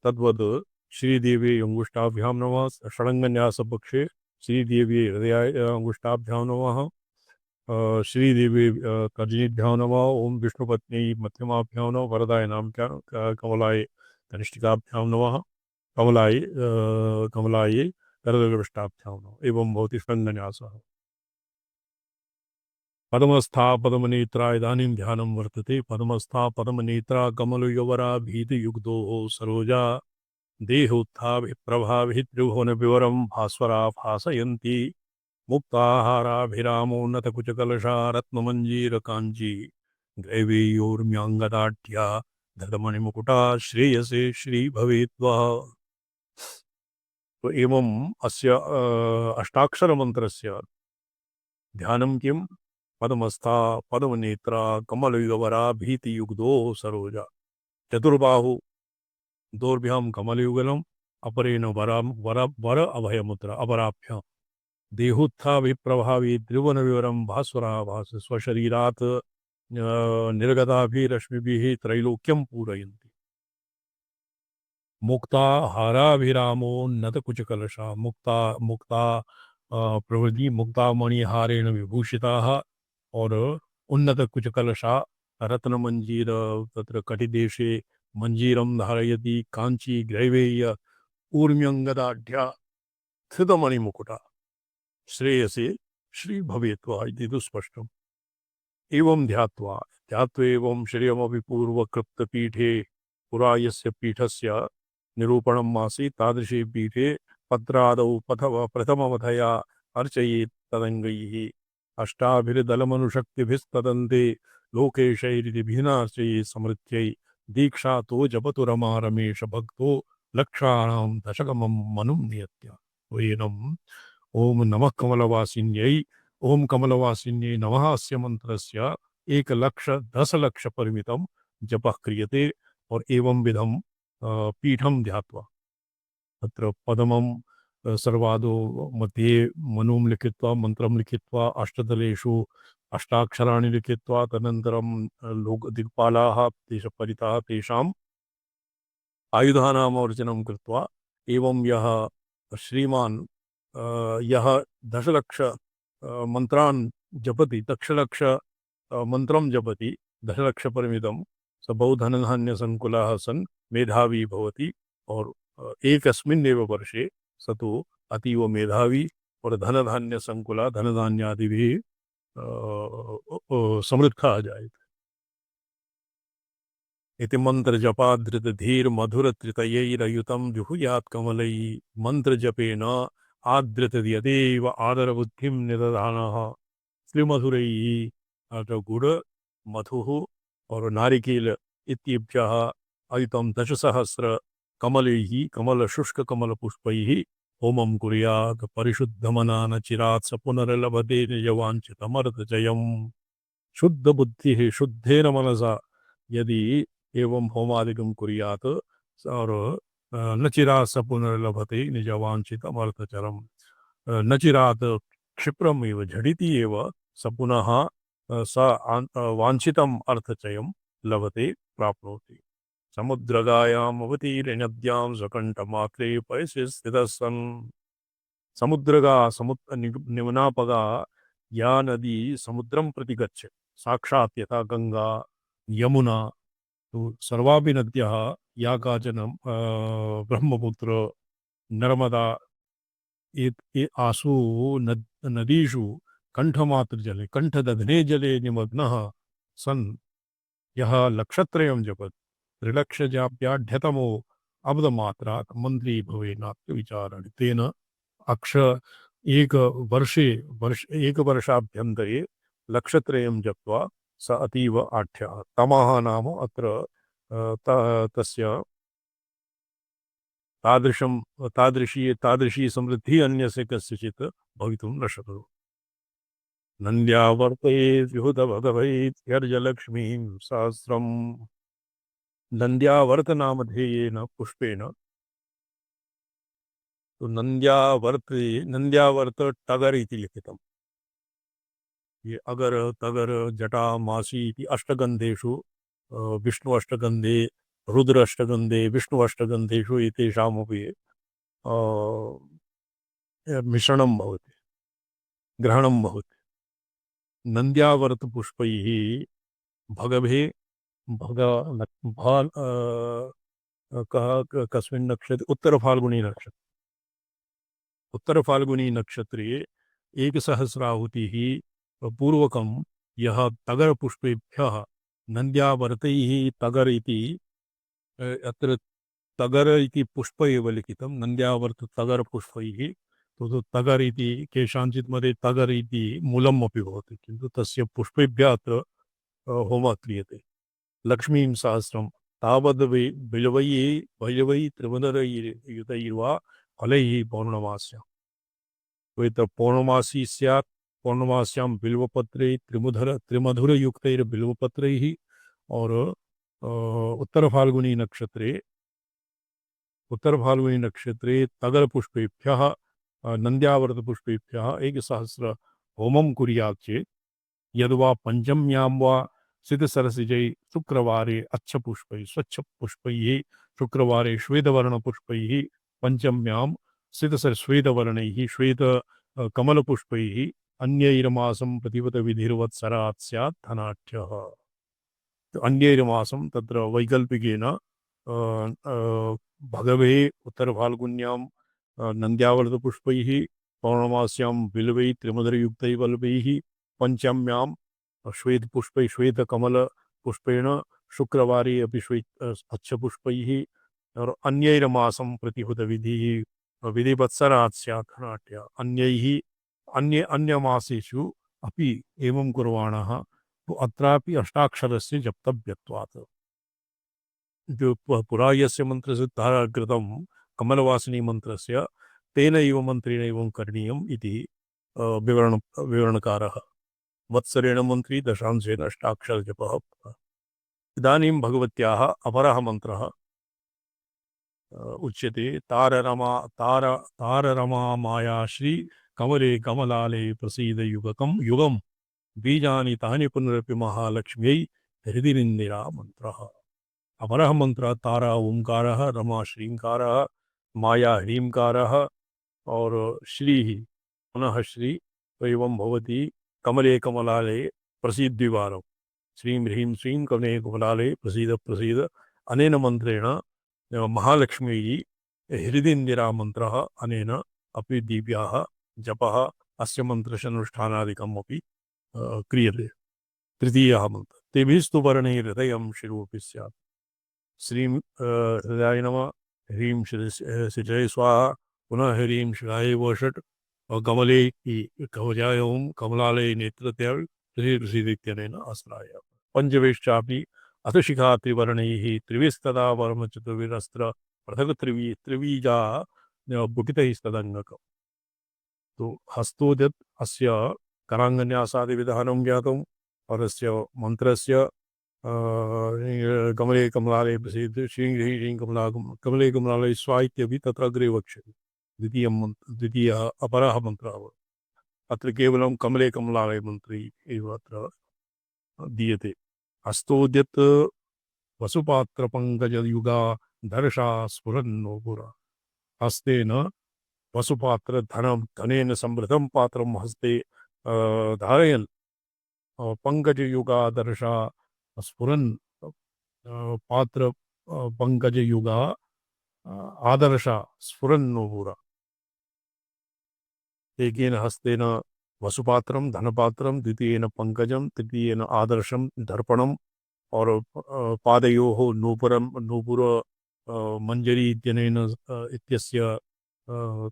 तद्वद् श्रीदेवी अंगुष्ठाभ्यां नमः षडंगन्यासपक्षे श्रीदेवी हृदयाय अंगुष्ठाभ्यां नमः श्रीदेवी तर्जनीभ्यां नमः ओम विष्णुपत्न्यै मध्यमाभ्यां नमः वरदाय नामकाय कमलाय कनिष्ठिकाभ्यां नमः कमलाय करदलपृष्ठाभ्यां नमः एवं भवति षडंगन्यासः। पद्मस्था पद्मनेत्रा इदानीं ध्यानं वर्तते। पद्मस्था पद्मनेत्रा कमलयवरा भीतियुग्धोः सरोजा देहोत्थाभिप्रभाभिः त्रिभुवनविवरं भास्वरा भासयन्ती मुक्ताहाराभिरामोन्नतकुचकलशा रत्नमञ्जीरकाञ्ची ग्रैवेयोर्म्याङ्गदाढ्या धृतमणिमुकुटा श्रेयसे श्रीभवेद्वः। तो एवं अस्य अष्टाक्षरमन्त्रस्य ध्यानं किं? पद्मस्था पद्मनेत्रा कमलयुगवरा भीतियुग्धोः सरोजा। चतुर्बाहु दोर्भ्यां कमलयुगलम् अपरेण वर अभयमुद्रा अपराभ्यां देहोत्था विप्रभावी त्रिभुवन विवरम भास्वराभास स्वशरीरात् निर्गताभिरश्मिभिः त्रैलोक्यं पूरयन्ति। मुक्ता हाराभिरामो नतकुचकलशा मुक्ता प्रवृत्ति मुक्ता मणिहारेण विभूषिताः और उन्नत कुचकलशा रत्नमंजीर तत्र कटिदेशे मंजीरं धारयति कांची ग्रैवेय ऊर्म्यंगदाढ्या स्थितमणिमुकुटा श्रेयसे श्री भवेत्वा इति तु स्पष्टम्। एवं ध्यात्वा एवं श्रियमपि पूर्वकृप्तपीठे पुरा यस्य पीठस्य निरूपणम् आसीत् तादृशे पीठे पत्रादौ प्रथमवधया अर्चयेत् तदङ्गैः अष्टाभिर्दलमनुशक्तिभिस्तदन्ते लोकेशैरिति भिन्नार्चयेत् समृत्यै दीक्षा तो जपतु रमा रमेश भक्तो लक्षाणां दशकमं मनुं नियत्य। ओम नमः कमलवासिन्यै ओम कमलवासिन्यै नमः अस्य मंत्रस्य 1,10,00,000 परिमितं जपः क्रियते और एवं विधं पीठं ध्यात्वा तत्र पदमं सर्वादो मध्ये मनुं लिखित्वा मंत्रं लिखित्वा अष्टदलेषु अष्टाक्षराणि लिखित्वा तदनन्तरं लोक दिक्पालाः देशपरितः तेषाम् आयुधानाम् अर्चनं कृत्वा एवं यः श्रीमान् यः 10,00,000 मंत्रान् जपति 10,00,000 मंत्रं जपति 10,00,000 परिमितं स बहुधनधान्यसङ्कुलः सन् मेधावी भवति और एकस्मिन्नेव वर्षे स तु अतीव मेधावी और धनधान्य संकुला धनधान्यादिभिः समृद्धः जायते। इति मंत्र जपाधृत धीर मधुर त्रितयैरयुतं जुहुयात् कमलैः मंत्र जपेन आदृत यदेव आदर बुद्धिं निदधानः श्रीमधुरैः गुड़ मधुः और नारिकेल इत्येभ्यः अयुतं 10,000 कमलैः कमल शुष्क कमल पुष्पैः होमं कुर्यात् परिशुद्धमना न चिरात् स पुनर्लभते निजवाञ्छितमर्थजयम्। शुद्ध बुद्धिः शुद्धेन मनसा यदि एवं होमादिकं कुर्यात् और न चिरात् स पुनर्लभते निजवाञ्छितमर्थचरम्। न चिरात् क्षिप्रमेव झटिति एव स पुनः स वाञ्छितम् अर्थचयं लभते प्राप्नोति। समुद्रगायाम् अवतीर्य नद्यां स्वकण्ठमात्रे पयसि स्थितः सन् समुद्रगा निम्नापगा या नदी समुद्रं प्रति गच्छति साक्षात् यथा गंगा यमुना तो सर्वापि नद्यः या काचन ब्रह्मपुत्र नर्मदा आसु नदीषु कंठमात्रजले कंठदघ्ने जले निमग्नः सन् यः लक्षत्रयं जपत् 3,00,000 अब्दमात्रात् मन्त्री भवेनात्र विचारणि तेन एक वर्षाभ्यन्तरे लक्षत्रयं जप्त्वा स अतीव आढ्यः। तमः नाम अत्र तस्य तादृशी समृद्धिः अन्यस्य कस्यचित् भवितुं न शक्नोति। नन्द्यावर्तयेत् विहुत भगवैत् गर्जलक्ष्मीं सहस्रम्। नन्द्यावर्त नामधेयेन पुष्पेण, तो नन्द्यावर्त टगर इति लिखितम्। ये अगर तगर जटा मासी इति अष्टगन्धेषु विष्णु अष्टगन्धे रुद्र अष्टगन्धे विष्णु अष्टगन्धेषु एतेषामपि मिश्रणं भवति, ग्रहणं भवति। नन्द्यावर्त पुष्पैः भगभे भग भाल कस्मिन् नक्षत्रे उत्तर फाल्गुनी नक्षत्र, उत्तर फाल्गुनी नक्षत्रे एकसहस्राहुतिः पूर्वकं यः तगर पुष्पेभ्यः नन्द्यावर्तैः तगर इति अत्र तगर इति पुष्प एव लिखितं, नन्द्यावर्त तगर पुष्पैः। तो तगर इति केषाञ्चित् मध्ये तगर इति मूलम् अपि भवति, किन्तु तस्य पुष्पेभ्यः अत्र होमः क्रियते। लक्ष्मीं सहस्रं तावद् बिल्वैः त्रिमधुरयुतैर्वा फलैः पौर्णमास्याम्। तो पौर्णमासी स्यात्, पौर्णमास्यां बिल्वपत्रे त्रिमधुरयुक्तैर्बिल्वपत्रैः और उत्तर फाल्गुनी नक्षत्रे तगर पुष्पेभ्यः नन्द्यावर्त पुष्पेभ्यः 1,000 होमं कुर्यात् चेत् यद्वा पंचम्यां वा सिद्धसरसिजै शुक्रवारे अच्छपुष्पैः स्वच्छपुष्पैः शुक्रवारे श्वेतवर्णपुष्पैः पंचम्यां सिद्धसरश्वेतवर्णैः श्वेत कमलपुष्पैः अन्यैर्मासं प्रतिपद विधिर्वत्सरात् स्यात् धनाढ्यः। अन्यैर्मासं तत्र वैकल्पिकेन भगवे उत्तरफाल्गुन्यां नन्द्यावर्तपुष्पैः, पौर्णमास्यां बिल्वैः त्रिमधुरयुक्तैः बल्बैः, पंचम्यां श्वेतपुष्पैः श्वेतकमलपुष्पेण, शुक्रवारे अपि अच्छपुष्पैः और अन्यैर्मासं प्रतिहुत विधिवत्सरात् स्यात् धनाढ्यः। अन्यमासेषु अपि एवं कुर्वाणः तो अत्रापि अष्टाक्षरस्य जप्तव्यत्वात्। जो पुरा यस्य मन्त्रस्य धारा कृतं कमलवासिनी मन्त्रस्य तेन एव मन्त्रेण एवं करणीयम् इति विवरणकारः। वत्सरेण मन्त्री दशांशेन अष्टाक्षरजपः। इदानीं भगवत्याः अपरः मन्त्रः उच्यते। ताररमा मायाश्री कमले कमलाले प्रसीद युगकं युगं बीजानि तानि पुनरपि महालक्ष्म्यै हृदि निन्दिरा मंत्रः। अपरः मंत्र तारा ओंकारः, रमा श्रींकारः, माया ह्रींकारः और श्री पुनः श्री एवं भवति कमले कमलाले प्रसीद द्विवारं। श्रीं ह्रीं श्रीं कमले कमलाले प्रसीद प्रसीद। अनेन मंत्रेण महालक्ष्म्यै हृदि निन्दिरा मंत्रः अनेन अपि दिव्याः जपः अस्य मन्त्रस्य अनुष्ठानादिकम् अपि क्रियते। तृतीयः मंत्र तेभिस्तु वर्णैः हृदयं शिरोऽपि स्यात्। श्रीं हृदयाय नमः, ह्रीं शिरसे स्वाहा, पुनः ह्रीं शिवाय वषट् और कमले कवचाय ओम, कमलालय नेत्रत्याग प्रसीदित्यनेन अस्त्राय। पंचवेश्चापि अथ शिखा त्रिवर्णैः त्रिविस्तदा वर्म चतुर्विरस्त्र पृथक् त्रिवीजा बुटितैस्तदङ्गकम्। तो हस्तोद्यत अस्य करांगन्यासादि विधानं ज्ञातम् और अस्य मंत्रस्य कमले कमलालय प्रसीद श्रीं ह्रीं श्रीं कमले कमलालय स्वा इत्यपि तत्र अग्रे वक्ष्यते। द्वितीयः अपरः मन्त्रः अत्र केवलं कमले कमलालय मन्त्री एव अत्र दीयते। हस्तोद्यत वसुपात्रपङ्कजयुगा दर्शा स्फुरन्नो पुरा। हस्तेन वसुपात्र धनेन समृद्धं पात्रं हस्ते धारयन् पंकजयुगादर्शा स्फुरन् पात्र पंकजयुगा आदर्शा स्फुरन्नोपुरा। एकेन हस्तेन वसुपात्रं धनपात्रं, द्वितीयेन पंकजं, तृतीयेन आदर्शं दर्पणम् और पादयोः नूपुर मंजरी इत्यनेन इत्यस्य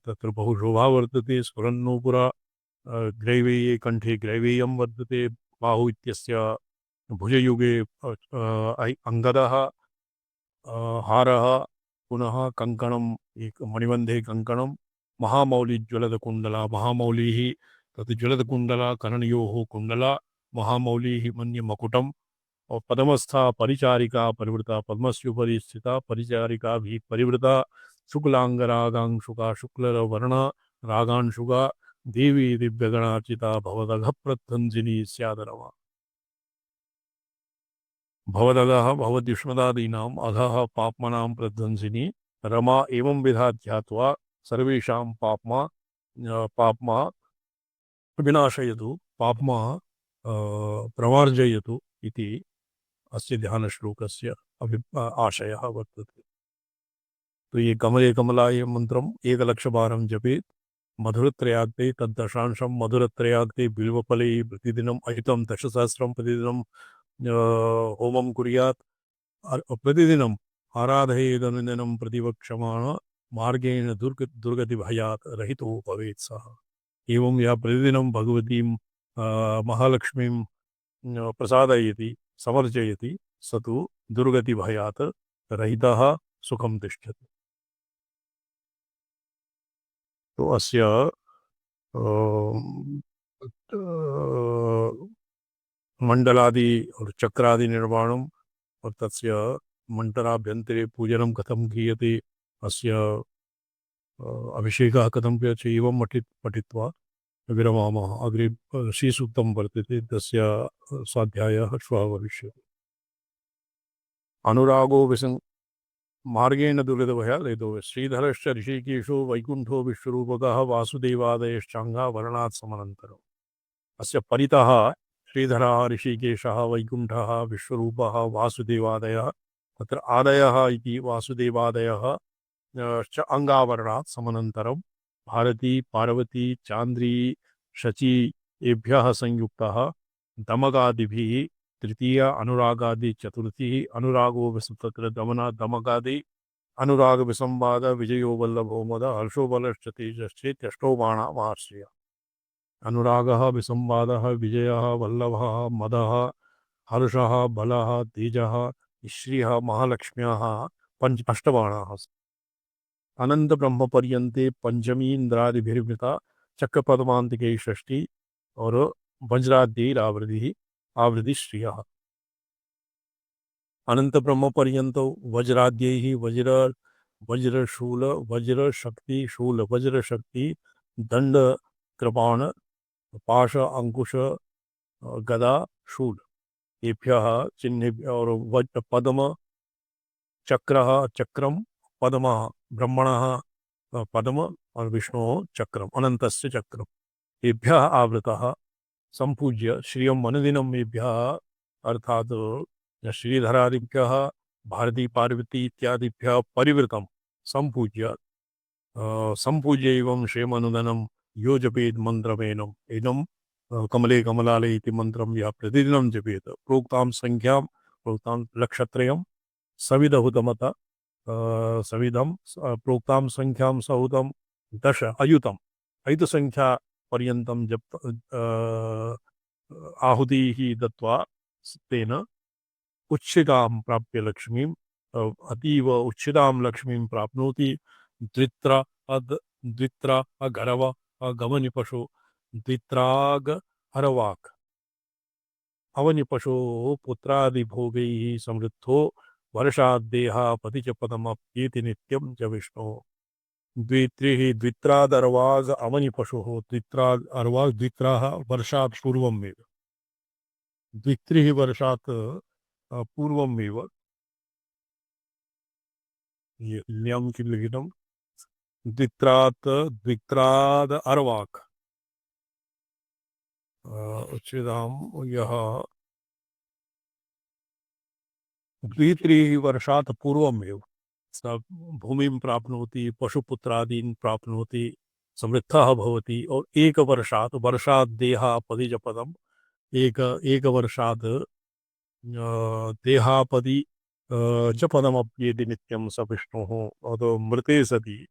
तत्र बहु शोभा वर्तते। स्फुरन्नूपुरा। ग्रैवेये कंठे ग्रैवेयं वर्तते। बाहु इत्यस्य भुजयुगे अङ्गदः हारः पुनः कङ्कणम् एक मणिबन्धे कङ्कणं महामौलिज्वलदकुण्डला महामौलिः तत् ज्वलदकुण्डला करणयोः कुण्डला महामौलिः मन्ये मकुटम् और पद्मस्था परिचारिका परिवृता पद्मस्योपरि स्थिता परिचारिका भी परिवृता शुक्लांग रागांशुका शुक्ल वर्ण रागांशुका देवी दिव्यगणार्चिता भवदघ प्रत्यंजिनी स्यादरमा भवदगः भवद्युष्मदादीनाम् अधः पाप्मनां प्रध्वंसिनी रमा एवं विधा ध्यात्वा सर्वेषां पाप्मा विनाशयतु पाप्मा प्रमार्जयतु इति अस्य ध्यानश्लोकस्य आशयः वर्तते। तो ये कमले कमलाय मंत्रम 1,00,000 जपेत मधुरत्रयाग्ते तद्दशांशं मधुरत्रयाग्ते बिल्वफले प्रतिदिनम् अहितं दशसहस्रं प्रतिदिनं होमं कुर्यात् प्रतिदिनम् आराधयेदनुदिनं प्रतिवक्षमाण मार्गेण दुर्गतिभयात् रहितो भवेत् सः। एवं या प्रतिदिनं भगवतीं महालक्ष्मीं प्रसादयति समर्चयति स तु दुर्गतिभयात् रहितः सुखं तिष्ठति। तो अस्य मंडलादि और चक्रादि निर्माणम् और तस्य मण्डलाभ्यन्तरे पूजनं कथं क्रियते अस्य अभिषेकः कथं क्रियते एवं पठित्वा विरमामः। अग्रे श्रीसूक्तं वर्तते तस्य स्वाध्यायः श्वः भविष्यति। अनुरागो विसं मार्गेण दुर्गतभयादेतो श्रीधरश्च ऋषिकेशो वैकुण्ठो विश्वरूपकः वासुदेवादयश्चाङ्गा वर्णात् समनन्तरम्। अस्य परितः श्रीधरः ऋषिकेशः वैकुण्ठः विश्वरूपः वासुदेवादयः तत्र आदयः इति वासुदेवादयः च अङ्गावर्णात् समनन्तरं भारती पार्वती चान्द्री शची एभ्यः संयुक्तः दमगादिभिः तृतीय अनुरागादि चतुर्थी अनुरागो तत्र दमना दमगादि अनुराग विसंवाद विजयो वल्लभो मद हर्षो बलश्च तेजश्चेत्यष्टो बाणा महर्षय। अनुरागः विसंवादः विजयः वल्लभः मदः हर्षः बलः तेजः श्रियः महालक्ष्म्याः पंच अष्टबाणाः। अनंत ब्रह्म पर्यन्ते पंचमी इंद्रादिभिर्वृता चक्रपद्मांतिके षष्ठी और वज्राद्यैरावृति श्रियः। अनंत ब्रह्म पर्यंतो वज्राद्यैः वज्रशूल वज्रशक्ति शूल वज्रशक्ति दंड कृपाण पाश अंकुश गदा शूल एभ्यः चिन्हेभ्यः और वज्र पद्म चक्रः चक्रम पद्मः ब्रह्मणः पद्म और विष्णुः चक्रम अनन्तस्य चक्रम एभ्यः आवृतः संपूज्य श्रियं अनुदिनं एभ्यः अर्थात श्रीधरादिभ्यः भारती पार्वती इत्यादिभ्यः परिवृतं संपूज्य संपूज्य एवं क्षेमनुदनं यो जपेत् मंत्रमेनम् एनं कमले कमलालय इति मंत्रं यः प्रतिदिनं जपेत् प्रोक्तां संख्यां प्रोक्तां लक्षत्रयं सविदहुतमत सविधं प्रोक्तां संख्यां सहुतं दश अयुतम् अयुतसंख्या पर्यन्तं जप आहुतिः दत्वा तेन उच्छितां प्राप्य लक्ष्मीं अतीव उच्छितां लक्ष्मीं प्राप्नोति। द्वित्र अगरव अगमनिपशो द्वित्राग हरवाक अवनिपशो पुत्रादिभोगैः समृद्धो वर्षाद्देहा पति च पदमप्येति नित्यं च विष्णो। द्वित्रिः द्वित्रादर्वाग अवनिपशुः द्वित्राग अर्वाग द्वित्राः वर्षात् पूर्वमेव द्वित्रिः वर्षात् पूर्वमेव ल्यं किं लिखितं द्वित्राद अर्वाक उच्यतां यः द्वित्रिः वर्षात् पूर्वमेव स भूमिं प्राप्नोति पशुपुत्रादीन् प्राप्नोति समृद्धः भवति और वर्षात् देहापदि च पदम् एक वर्षात् देहापदि च पदमप्येति नित्यं स विष्णुः। और मृते सति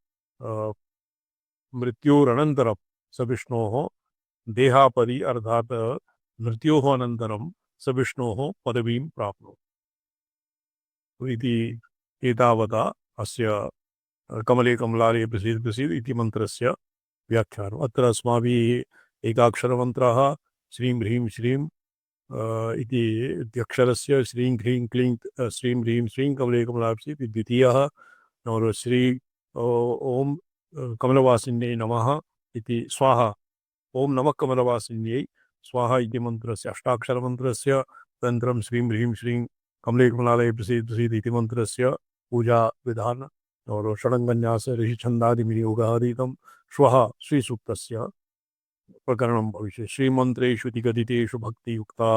मृत्योरनन्तरं स विष्णोः देहापदि अर्थात मृत्योः अनन्तरं स विष्णोः पदवीं प्राप्नोति इति एतावता अस्य कमले कमलालये प्रसीद प्रसीद इति मन्त्रस्य व्याख्यानम्। अत्र अस्माभिः एकाक्षरमन्त्रः श्रीं ह्रीं श्रीं इति अक्षरस्य श्रीं ह्रीं क्लीं श्रीं ह्रीं श्रीं कमले कमलाप्सि इति द्वितीयः और श्री ओम कमलवासिन्यै नमः इति स्वाहा ओम नमः कमलवासिन्यै स्वाहा इति मन्त्रस्य अष्टाक्षरमन्त्रस्य अनन्तरं श्रीं ह्रीं श्रीं कमले कमलालये प्रसीद प्रसीद इति मन्त्रस्य पूजा विधान और षडङ्गन्यास ऋषिछन्दादिविनियोगादीतं श्वः श्रीसूक्तस्य प्रकरणं भविष्यति। श्रीमन्त्रेषु तिगदितेषु भक्तियुक्ता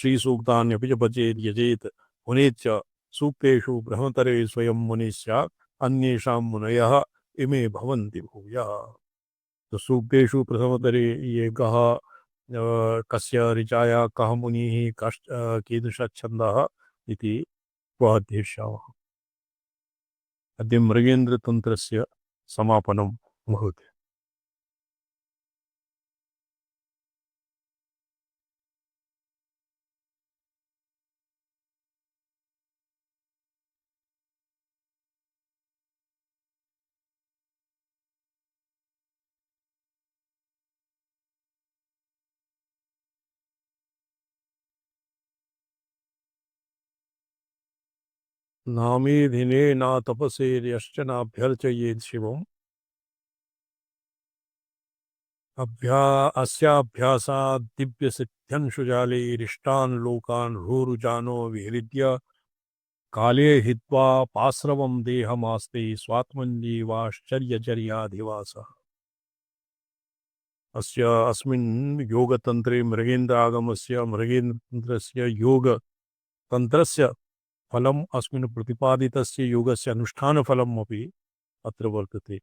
श्रीसूक्तान्यपि च पचेत् यजेत् मुनेच्च सूक्तेषु ब्रह्मतरे स्वयं मुनिः स्यात् अन्येषां मुनयः इमे भवन्ति भूयः। तो सूक्तेषु प्रथमतरे ये कः कस्य ऋचाया कः मुनिः कीदृशच्छन्दः इति स्वाध्यायः। अद्य मृगेन्द्रतन्त्रस्य समापनं भवति। नामे दिने ना तपसेर्यश्च नाभ्यर्चयेत् शिवम् अस्याभ्यासात् दिव्यसिद्ध्यंशुजालैरिष्टान् लोकान् भूरुजानो विहृद्य काले हित्वा पाश्रवं देहमास्ते स्वात्मन्येवाश्चर्यचर्याधिवासः। अस्य अस्मिन् योगतन्त्रे मृगेन्द्रागमस्य मृगेन्द्रतन्त्रस्य योगतन्त्रस्य फलम् अस्मिन् प्रतिपादितस्य योगस्य अनुष्ठानफलम् अपि अत्र वर्तते।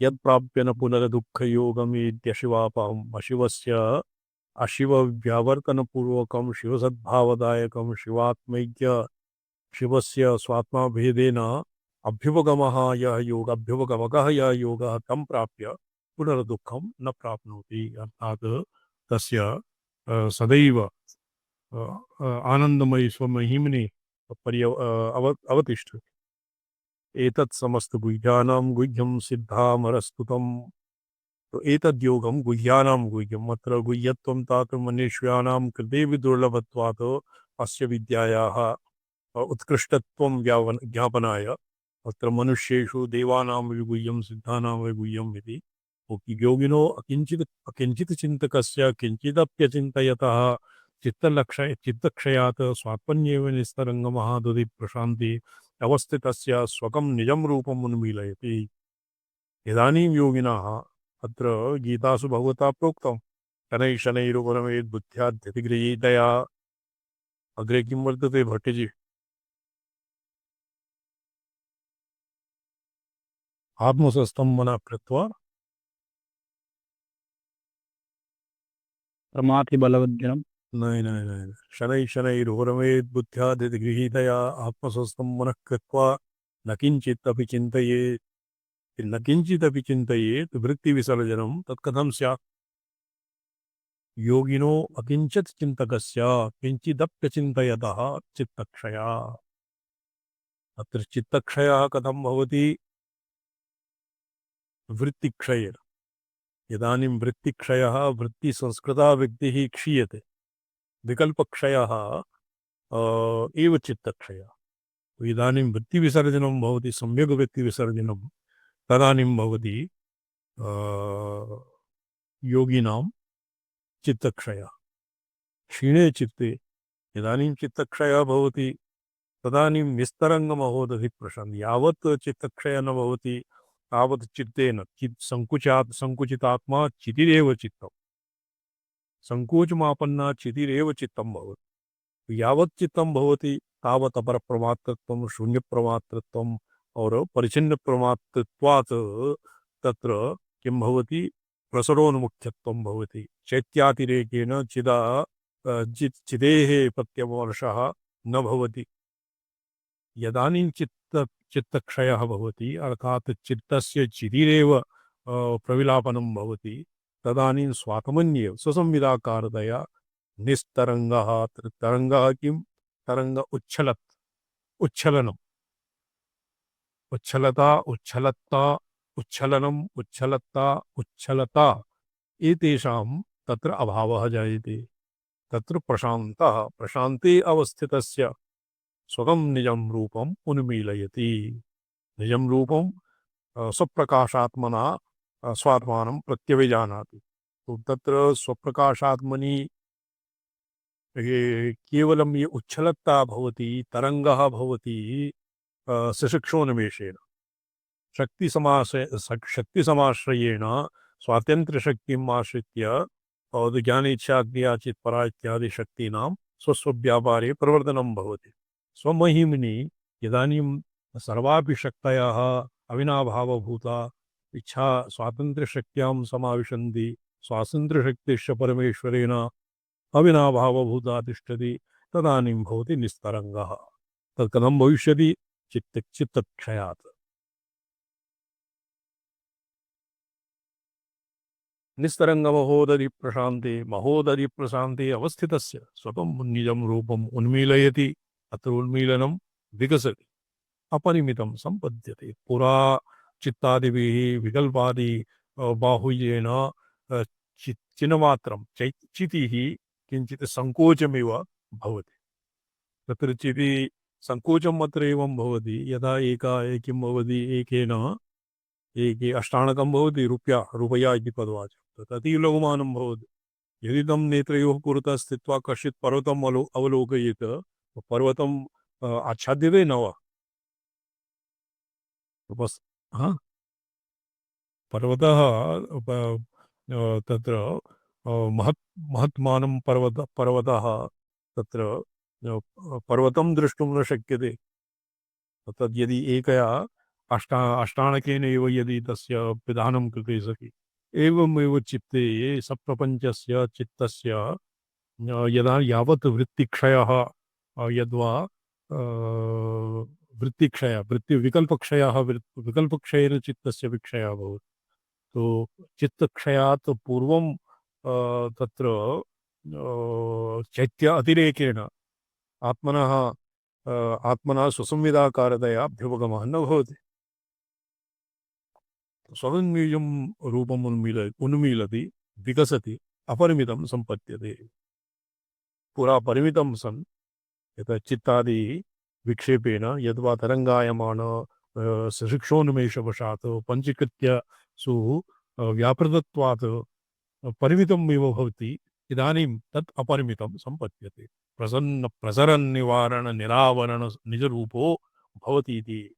यत्प्राप्य न पुनर्दुःखयोगमेत्यशिवापहम् अशिवस्य अशिवव्यावर्तनपूर्वकं शिवसद्भावदायकं शिवात्मैक्य शिवस्य स्वात्माभेदेन अभ्युपगमः यः योग अभ्युपगमकः यः योगः तं प्राप्य पुनर्दुःखं न प्राप्नोति। अर्थात् तस्य सदैव आनन्दमयी स्वमहिम्नि अवतिष्ठति। एतत् समस्तगुह्यानां गुह्यं सिद्धामरस्तुतं। तो एतद्योगं गुह्यानां गुह्यम्। अत्र गुह्यत्वं तात् मनुष्याणां कृते विदुर्लभत्वात् अस्य विद्यायाः उत्कृष्टत्वं ज्ञापनाय अत्र मनुष्येषु देवानां गुह्यं सिद्धानां गुह्यम् इति योगिनो किञ्चित् चिन्तकस्य किञ्चिदप्यचिन्तयतः चित्तक्षयात् स्वात्मन्येव निस्तरङ्गमहादुरि प्रशान्ति अवस्थितस्य स्वकं निजं रूपम् उन्मीलयति। इदानीं योगिनः अत्र गीतासु भगवता प्रोक्तं शनैः शनैरुपरमेत् बुद्ध्याध्यतिगृहीतया। अग्रे किं वर्तते भट्टजी? आत्मसंस्थं मनः कृत्वा प्रमाथि बलवज्जनम नहीं शनैः शनैरुपरमेत् बुद्ध्याध्यतिगृहीतया आत्मसंस्थं मनः कृत्वा न किञ्चिदपि चिन्तयेत्। न किञ्चिदपि चिन्तयेत् वृत्तिविसर्जनं तत्कथं स्यात्? योगिनो अकिञ्चित् चिन्तकस्य किञ्चिदप्यचिन्तयतः चित्तक्षया। अत्र चित्तक्षयः कथं भवति? वृत्तिक्षयेन। इदानीं वृत्तिक्षयः वृत्तिसंस्कृता व्यक्तिः क्षीयते। विकल्पक्षयः एव चित्तक्षयः। इदानीं वृत्तिविसर्जनं भवति, सम्यक् वृत्तिविसर्जनं तदानीं भवति योगिनां चित्तक्षयः। क्षीणे चित्ते इदानीं चित्तक्षयः भवति तदानीं निस्तरङ्गमहोदधि प्रशान्ति। यावत् चित्तक्षयः न भवति तावत् चित्तेन संकुचितात्मा चितिरेव चित्तं। संकोचमापन्ना चितिरेव चित्तं भवति। यावत् चित्तं भवति तावत् अपरप्रमातृत्वं शून्यप्रमातृत्वम् और परिचिन्नप्रमातृत्वात् तत्र किं भवति? प्रसरोन्मुख्यत्वं भवति। चैत्यातिरेकेन चिदेः प्रत्यवर्षः न भवति। यदानीं चित्तक्षयः भवति अर्थात् चित्तस्य चितिरेव प्रविलापनं भवति तदानीं स्वात्मन्येव स्वसंविदाकारतया निस्तरङ्गः तरङ्गः किं तरङ्ग उच्छलनम् उच्छलता उच्छलत्ता उच्छलनम् उच्छलत्ता उच्छलता एतेषां तत्र अभावः जायते तत्र प्रशान्तः प्रशान्ते अवस्थितस्य स्वकं निजं रूपम् उन्मीलयति निजं रूपं स्वप्रकाशात्मना स्वात्मानं प्रत्यभिजानाति तो तत्र स्वप्रकाशात्मनि ये केवलं ये उच्छलत्ता भवति तरङ्गः भवति सशिक्षोन्मेषेण शक्तिसमाश्रयेण स्वातन्त्र्यशक्तिम् आश्रित्य ज्ञानेच्छाज्ञा चित्परा इत्यादि शक्तीनां स्वस्वव्यापारे प्रवर्तनं भवति स्वमहिम्नि इदानीं सर्वापि शक्तयः अविनाभावभूता इच्छा स्वातन्त्र्यशक्त्यां समाविशन्ति स्वातन्त्र्यशक्तिश्च परमेश्वरेण अविनाभावभूता तिष्ठति तदानीं भवति निस्तरङ्गः तत् कथं भविष्यति चित्तक्षयात् निस्तरंग महोदधि प्रशांते अवस्थितस्य स्वतम निजं रूपम उन्मीलयति अत्र उन्मीलनं विकसति अपरिमितं संपद्यते पुरा चित्तादिभिः विकल्पादि बाहुल्येन चिन्मात्रं चितिः किञ्चित् संकोचमिव भवति तत्र चिति संकोचम् अत्र एवं भवति यदा किं भवति एकेन एके अष्टाणकं भवति रूपया इति पदवाच्यं तदति लघुमानं भवति यदि तं नेत्रयोः पुरतः स्थित्वा कश्चित् पर्वतम् अवलोकयेत् पर्वतम् आच्छाद्यते न वा बस् हा पर्वतः तत्र महत्मानं पर्वतः तत्र पर्वतं द्रष्टुं न शक्यते तद् यदि एकया अष्टाणकेन एव यदि तस्य पिधानं कृते सति एवमेव चित्ते सप्रपञ्चस्य चित्तस्य यदा यावत् वृत्तिक्षयः यद्वा वृत्तिविकल्पक्षयः विकल्पक्षयेन चित्तस्य विक्षयः भवति तो चित्तक्षयात् पूर्वं तत्र चैत्य अतिरेकेण आत्मना स्वसंविदाकारतया अभ्युपगमः न भवति स्वगन्वीजं रूपम् उन्मीलति विकसति अपरिमितं सम्पद्यते पुरा परिमितं सन् यथा चित्तादि विक्षेपेण यद्वा तरङ्गायमान सशिक्षोन्मेषवशात् पञ्चीकृत्य सु व्यापृतत्वात् परिमितम् एव भवति इदानीं तत् अपरिमितं सम्पद्यते प्रसरन् निवारण निरावरण निजरूपो भवति इति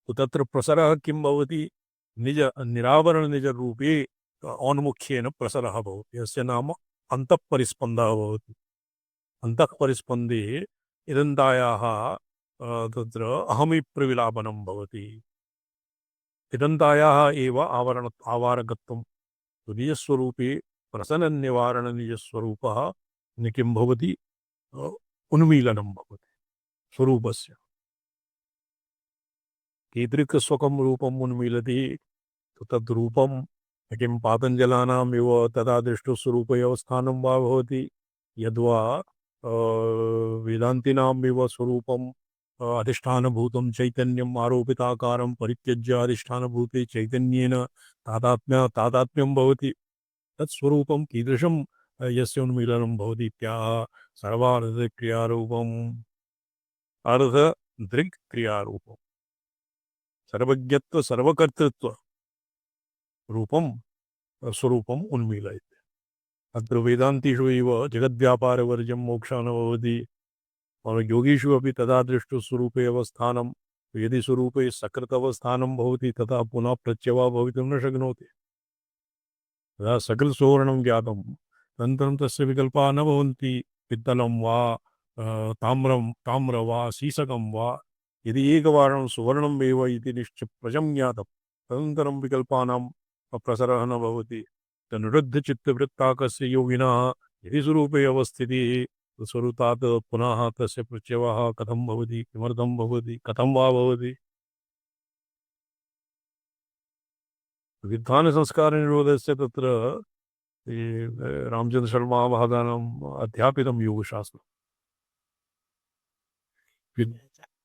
तत्र प्रसरः किं भवति निज निरावरण निजरूपे औन्मुख्येन प्रसरः भवति यस्य नाम अन्तःपरिस्पन्दः भवति अन्तःपरिस्पन्दे इदन्तायाः तत्र अहमिप्रविलापनं भवति इदन्तायाः एव आवारकत्वं निजस्वरूपे प्रसन्ननिवारण निजस्वरूपः किं भवति उन्मीलनं भवति स्वरूपस्य कीदृक्स्वकं रूपम् उन्मीलति तद्रूपं किं पातञ्जलानाम् इव तदा दृष्टस्वरूपयोः स्थानं वा भवति यद्वा वेदान्तिनाम् इव स्वरूपम् अधिष्ठानभूतं चैतन्यम् आरोपिताकारं परित्यज्य अधिष्ठानभूते चैतन्येन तादात्म्यं भवति तत्स्वरूपं कीदृशं यस्य उन्मीलनं भवति इत्याह सर्वार्थक्रियारूपम् अर्धदृक्क्रियारूपम् सर्वज्ञत्व सर्वकर्तृत्व रूपं स्वरूपम् उन्मीलयति अत्र वेदान्तिषु एव जगद्व्यापारवर्जं मोक्षः न भवति और योगीषु अपि तदा दृष्टस्वरूपे अवस्थानं यदि स्वरूपे सकृत अवस्थानं भवति तथा पुनः प्रत्यवा भवितुं न शक्नोति तदा सकलसुवर्णं ज्ञातं तदनन्तरं तस्य विकल्पाः न भवन्ति पित्तलं वा ताम्र वा सीसकं वा यदि एकवारं सुवर्णम् एव इति निश्चिप्रजं ज्ञातं तदनन्तरं विकल्पानां प्रसरः न भवति तनुरुद्धचित्तवृत्ताकस्य योगिनः यदि स्वरूपे अवस्थितिः स्वरूपात् पुनः तस्य प्रत्यवः कथं भवति किमर्थं भवति कथं वा भवति विद्वानसंस्कारनिरोधस्य तत्र रामचंद्र शर्मा महोदयम् अध्यापितं योगशास्त्रं।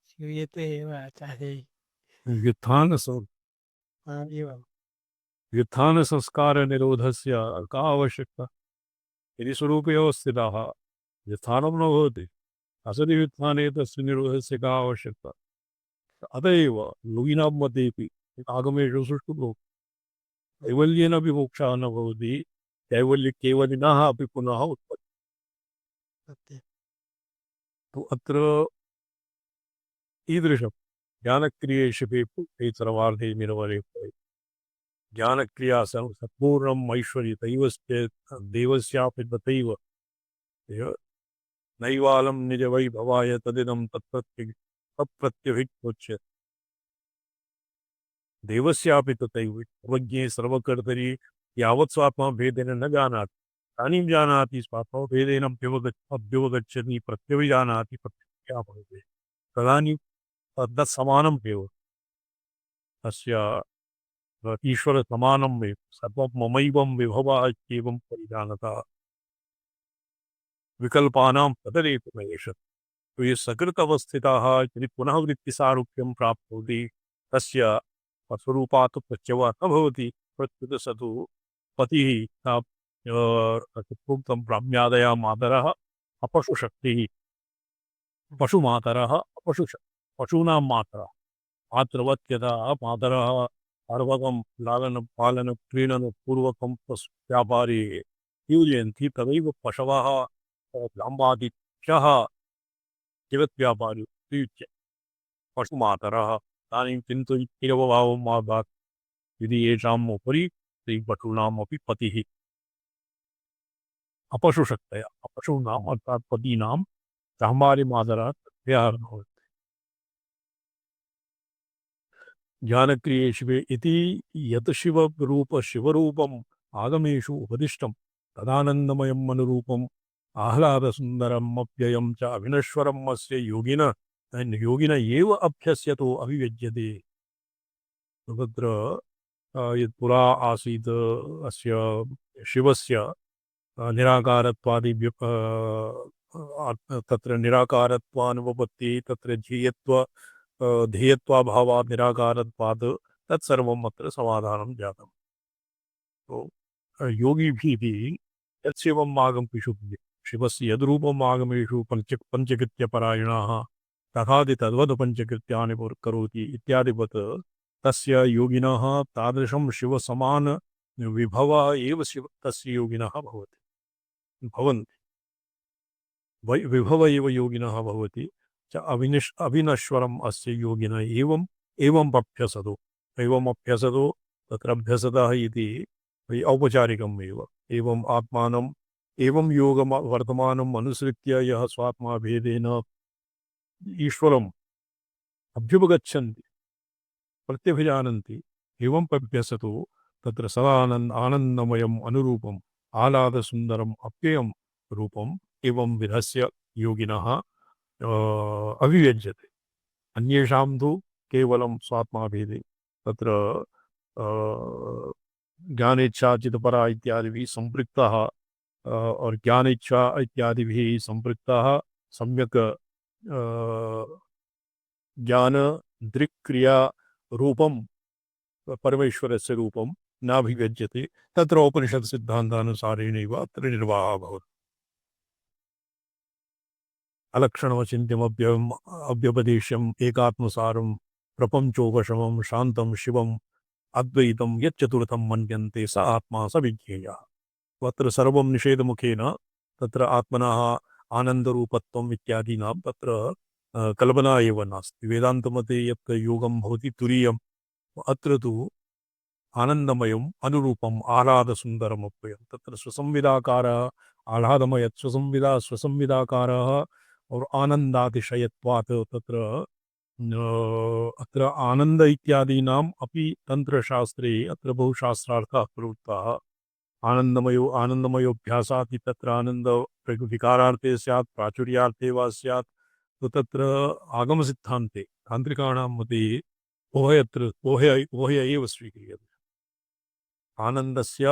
श्रूयते एव आचार्यैः। व्युत्थान एवं व्युत्थानसंस्कारनिरोधस्य का आवश्यकता? यदि स्वरूपे एव स्थिताः व्युत्थानं न भवति, असति व्युत्थाने तस्य निरोधस्य का आवश्यकता? अत एव योगिनां मतेऽपि आगमेषु सुष्ठुः कैवल्येन अपि मोक्षः न भवति, कैवल्यकेवलिनः अपि पुनः उत्पद्यन्ते। सत्यं। तु अत्र ईदृशं ज्ञानक्रियेषु सर्वार्थे निरवरे ज्ञानक्रिया सम्पूर्णम् ऐश्वर्य देवस्यापि तथैव नैवालं निजवैभवाय तदिदं तत्प्रत्यभिच्योच्यते। देवस्यापि तथैव सर्वज्ञे सर्वकर्तरि यावत् स्वात्मा भेदेन न जानाति तानीं जानाति स्वात्मा भेदेन अभ्युपगच्छति प्रत्यभिजानाति प्रत्यक्षा भवति तदानीं तत्समानम् एव तस्य ईश्वर समानम् एव सर्वं ममैवं विभवः इत्येवं परिजानता विकल्पानां तदरेतुमेष। तो ये सकृत अवस्थिताः यदि पुनः वृत्तिसारूप्यं प्राप्नोति तस्य स्वरूपात् प्रत्यवः न भवति। प्रत्युत स तु पतिः प्रोक्तं ब्राह्म्यादयः मातरः अपशुशक्तिः पशुमातरः पशूनां मातरः मातृवत्यता मातरः अर्वकं लालनं पालनं क्रीडनं पूर्वकं व्यापारे योजयन्ति तदैव पशवः ब्राह्मादिभ्यः जगद्व्यापारी उपयुज्य पशुमातरः तानीं चिन्तयित्येवभावं मा भात् यदि येषाम् उपरि तैः पशूनामपि पतिः अपशुशक्तया अपशूनाम् अर्थात् पतीनां ब्राह्मादिमातरः तस्याः भवति। ज्ञानक्रियेषु इति यत् शिवरूपम् आगमेषु उपदिष्टं तदानन्दमयम् अनुरूपम् आह्लादसुन्दरम् अव्ययं च अविनश्वरम् अस्य योगिन एव अभ्यस्यतो अभिव्यज्यते। तत्र यत् पुरा आसीत् अस्य शिवस्य निराकारत्वादि तत्र निराकारत्वानुपपत्तिः तत्र ध्येयत्वाभावात् निराकारत्वात् तत्सर्वम् अत्र समाधानं जातम्। तो योगिभिः यत्शिवम् आगमेषु शिवस्य यद्रूपम् आगमेषु पञ्चकृत्यपरायणाः तथादि तद्वत् पञ्चकृत्यानि करोति इत्यादिवत् तस्य योगिनः तादृशं शिवसमान विभवः एव तस्य योगिनः भवन्ति विभव एव योगिनः भवति च अविनश्वरम् अस्य योगिनः एवम् अभ्यसतो तत्र अभ्यसतः इति औपचारिकम् एव एवम् आत्मानम् एवं योगम वर्तमानम् अनुसृत्य यः स्वात्मा भेदेन ईश्वरम् अभ्युपगच्छन्ति प्रत्यभिजानन्ति एवं अभ्यसतो तत्र सदा आनन्दमयम् अनुरूपम् आह्लादसुन्दरम् अप्ययं रूपम् एवं विधस्य योगिनः अभिव्यज्यते। अन्येषां तु केवलं स्वात्माभेदे तत्र ज्ञानेच्छा चित्तपरा इत्यादिभिः संपृक्तः और ज्ञानेच्छा इत्यादिभिः संपृक्तः सम्यक् ज्ञान दृक्क्रिया रूपं परमेश्वरस्य रूपं नाभिव्यज्यते तत्र उपनिषत् सिद्धान्तानुसारेणैव अत्र निर्वाहः भवति। अलक्षणमचिन्त्यम् अव्यपदेश्यम् एकात्मसारं प्रपञ्चोपशमं शान्तं शिवम् अद्वैतं यच्चतुर्थं मन्यन्ते स आत्मा स विज्ञेयः। अत्र सर्वं निषेधमुखेन तत्र आत्मनः आनन्दरूपत्वम् इत्यादीनां तत्र कल्पना एव नास्ति। वेदान्तमते यत् योगं भवति तुरीयम् अत्र तु आनन्दमयम् अनुरूपम् आह्लादसुन्दरम् अप्ययं तत्र स्वसंविदाकारः आह्लादमयत् स्वसंविदाकारः और आनन्दातिशयत्वात् तत्र अत्र आनन्द इत्यादीनाम् अपि तन्त्रशास्त्रे अत्र बहुशास्त्रार्थाः प्रवृत्ताः। आनन्दमयोऽभ्यासात् तत्र आनन्द विकारार्थे स्यात् प्राचुर्यार्थे वा स्यात् तो तत्र आगमसिद्धान्ते तान्त्रिकाणां मते उभय एव स्वीक्रियते। आनन्दस्य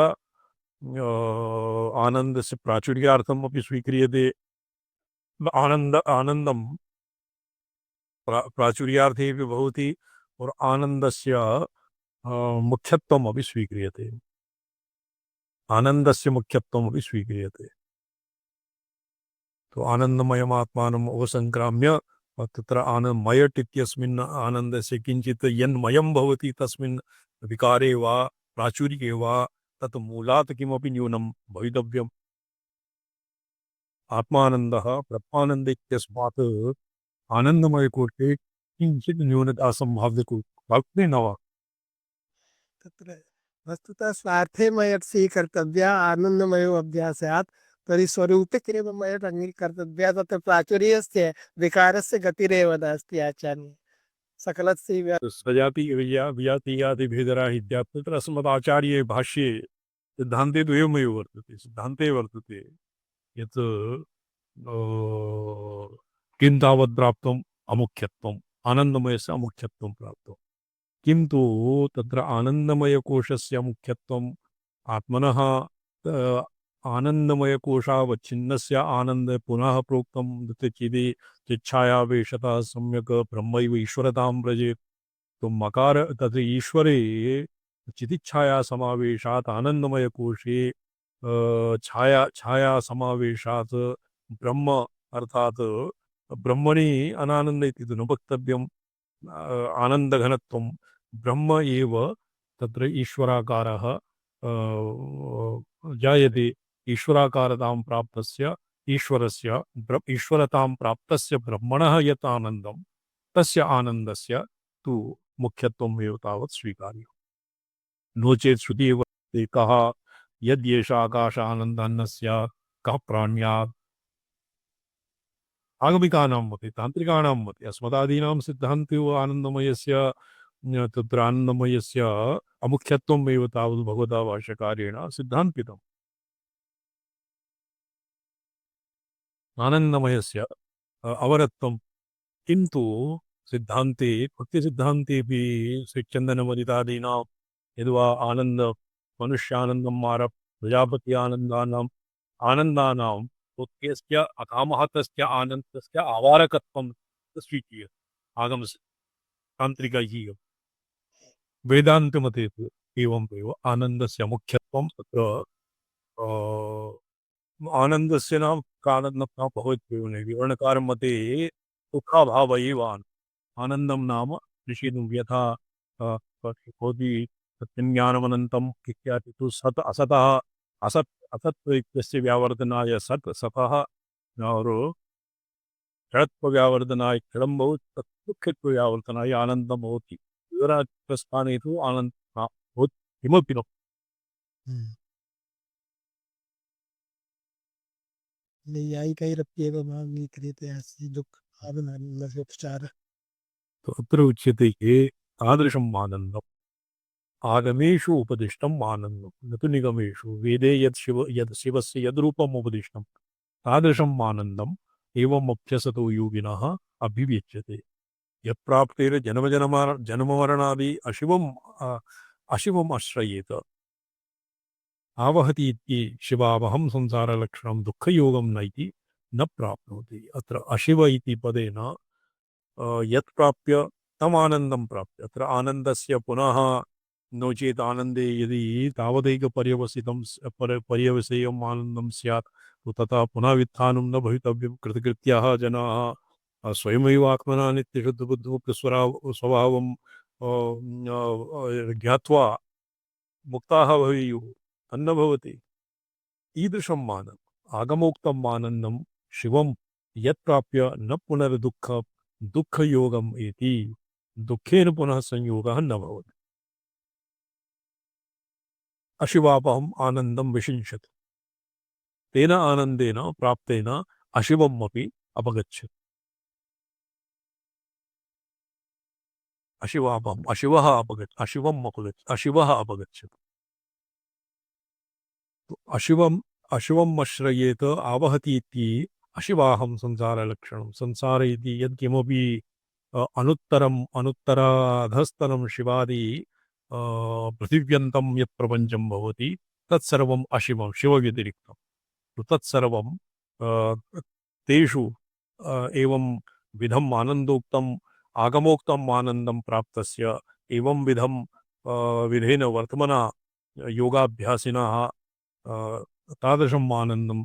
आनन्दस्य प्राचुर्यार्थम् अपि स्वीक्रियते। आनन्दं प्राचुर्यार्थे अपि भवति और आनन्दस्य मुख्यत्वम् अपि स्वीक्रियते। आनन्दस्य मुख्यत्वम् अपि स्वीक्रियते। तो आनन्दमयमात्मानम् अवसङ्क्राम्य तत्र मयट् इत्यस्मिन् आनन्दस्य किञ्चित् यन्मयं भवति तस्मिन् विकारे वा प्राचुर्ये वा तत् मूलात् किमपि न्यूनं भवितव्यम्। आत्मानन्दः ब्रह्मानन्द इत्यस्मात् आनन्दमयकोशे किञ्चित् न्यूनता सम्भाव्यते न वा? तत्र वस्तुतः स्वार्थे मयट् स्वीकर्तव्या आनन्दमयो अभ्यासात् तर्हि स्वरूपे केव मयट् अङ्गीकर्तव्या तत्र प्राचुर्यस्य विकारस्य गतिरेव नास्ति आचार्य सकलस्य सजाति विजातीयादि भेदराहित्या तत्र अस्मदाचार्ये भाष्ये सिद्धान्ते तु एवमेव वर्तते। सिद्धान्ते वर्तते यत् किं तावत् प्राप्तम् अमुख्यत्वम् आनन्दमयस्य अमुख्यत्वं प्राप्तम्। किन्तु तत्र आनन्दमयकोशस्य मुख्यत्वम् आत्मनः आनन्दमयकोशावच्छिन्नस्य आनन्द पुनः प्रोक्तं चिदि चिच्छायावेशतः सम्यक् ब्रह्मैव ईश्वरतां व्रजेत्। तो मकार तत्र ईश्वरे चितिच्छाया समावेशात् आनन्दमयकोशे छाया समावेशात् ब्रह्म अर्थात् ब्रह्मणि अनानन्द इति तु न वक्तव्यम्। आनन्दघनत्वं ब्रह्म एव तत्र ईश्वराकारः जायते। ईश्वराकारतां प्राप्तस्य ईश्वरस्य ईश्वरतां प्राप्तस्य ब्रह्मणः यत् आनन्दं तस्य आनन्दस्य तु मुख्यत्वम् एव तावत् स्वीकार्यम्। नो चेत् श्रुतिः वदति कः यद्येष आकाश आनन्दः न स्यात् कः प्राण्यात्। आगमिकानां मते तान्त्रिकाणां मते अस्मदादीनां सिद्धान्ते आनन्दमयस्य तत्र आनन्दमयस्य अमुख्यत्वम् एव तावत् भगवता भाष्यकारेण सिद्धान्तितम्। आनन्दमयस्य अवरत्वं किन्तु सिद्धान्ते भक्तिसिद्धान्तेऽपि श्रीचन्दनवनितादीनां यद्वा आनन्द मनुष्यानन्दं मार प्रजापति आनन्दानाम् आनन्दानां लोक्यस्य अकामः तस्य आनन्दस्य आवारकत्वं स्वीक्रियते आगमतान्त्रिकैः। वेदान्तमते तु एवमेव आनन्दस्य मुख्यत्वं तत्र आनन्दस्य नाम कारणं न भवत्येव विवरणकारं मते दुःखाभाव एव आनन्दं नाम ऋषिणुं यथा भवति सत्यज्ञानमनन्तम् इत्यादि तु सत् असतः असत् असत् इत्यस्य व्यावर्तनाय सत् सतः और जडत्वव्यावर्तनाय जडं भवति तत् दुःखत्वव्यावर्तनाय आनन्दं भवति। विवरणस्थाने तु आनन्दः भवति किमपि न। नैयायिकैरप्येव माङ्गीक्रियते अस्ति दुःख आनन्दस्य उपचारः। तो अत्र उच्यते तादृशम् आनन्दम् आगमेषु उपदिष्टम् आनन्दं न तु निगमेषु। वेदे यद् शिवस्य यद्रूपम् उपदिष्टं तादृशम् आनन्दम् एवम् अभ्यसतो योगिनः अभिव्यज्यते। यत्प्राप्तेन जन्ममरणादि अशिवम् आश्रयेत आवहति इति शिवावहं संसारलक्षणं दुःखयोगं न इति न प्राप्नोति। अत्र अशिव इति पदेन यत् प्राप्य तम् आनन्दं प्राप्य अत्र आनन्दस्य पुनः नो चेत् आनन्दे यदि तावदैक पर्यवसेयम् आनन्दं स्यात् तो तथा पुनः वित्थानं न भवितव्यं। कृतकृत्याः जनाः स्वयमेव आत्मना नित्यशुद्धबुद्धिमुक्तस्वभावं ज्ञात्वा मुक्ताः भवेयुः तन्न भवति। ईदृशम् आनन्दम् आगमोक्तम् आनन्दं शिवं यत्प्राप्य न दुःखयोगम् इति दुःखेन पुनः संयोगः न भवति। अशिवापहम् आनन्दं विषिञ्चति तेन आनन्देन प्राप्तेन अशिवम् अपि अपगच्छति। अशिवः अपगच्छति। अशिवम् आश्रयेत आवहति इति अशिवाहं संसारलक्षणं। संसार इति यत्किमपि अनुत्तराधस्तरं शिवादि पृथिव्यन्तं यत् प्रपञ्चं भवति तत्सर्वम् अशिवं शिवव्यतिरिक्तं तो तत्सर्वं तेषु एवं विधम् आनन्दोक्तम् आगमोक्तम् आनन्दं प्राप्तस्य एवं विधं विधेन वर्तमना योगाभ्यासिनः तादृशम् आनन्दं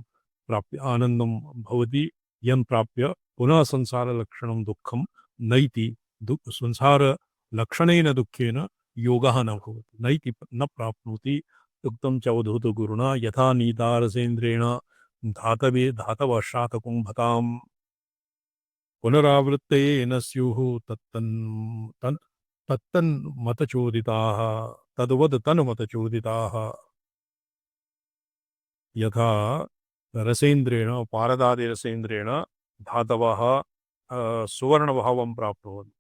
भवति यं प्राप्य पुनः संसारलक्षणं दुःखं नैति संसारलक्षणेन दुःखेन योगः न भवति नैति न प्राप्नोति उक्तं च अवधूत गुरुणा यथा नीतारसेन्द्रेण धातवशातकुम्भताम् पुनरावृत्तये स्युः तत्तन्मतचोदिताः तद्वद् तन्मतचोदिताः यथा रसेन्द्रेण पारदादिरसेन्द्रेण धातवः सुवर्णभावं प्राप्नुवन्ति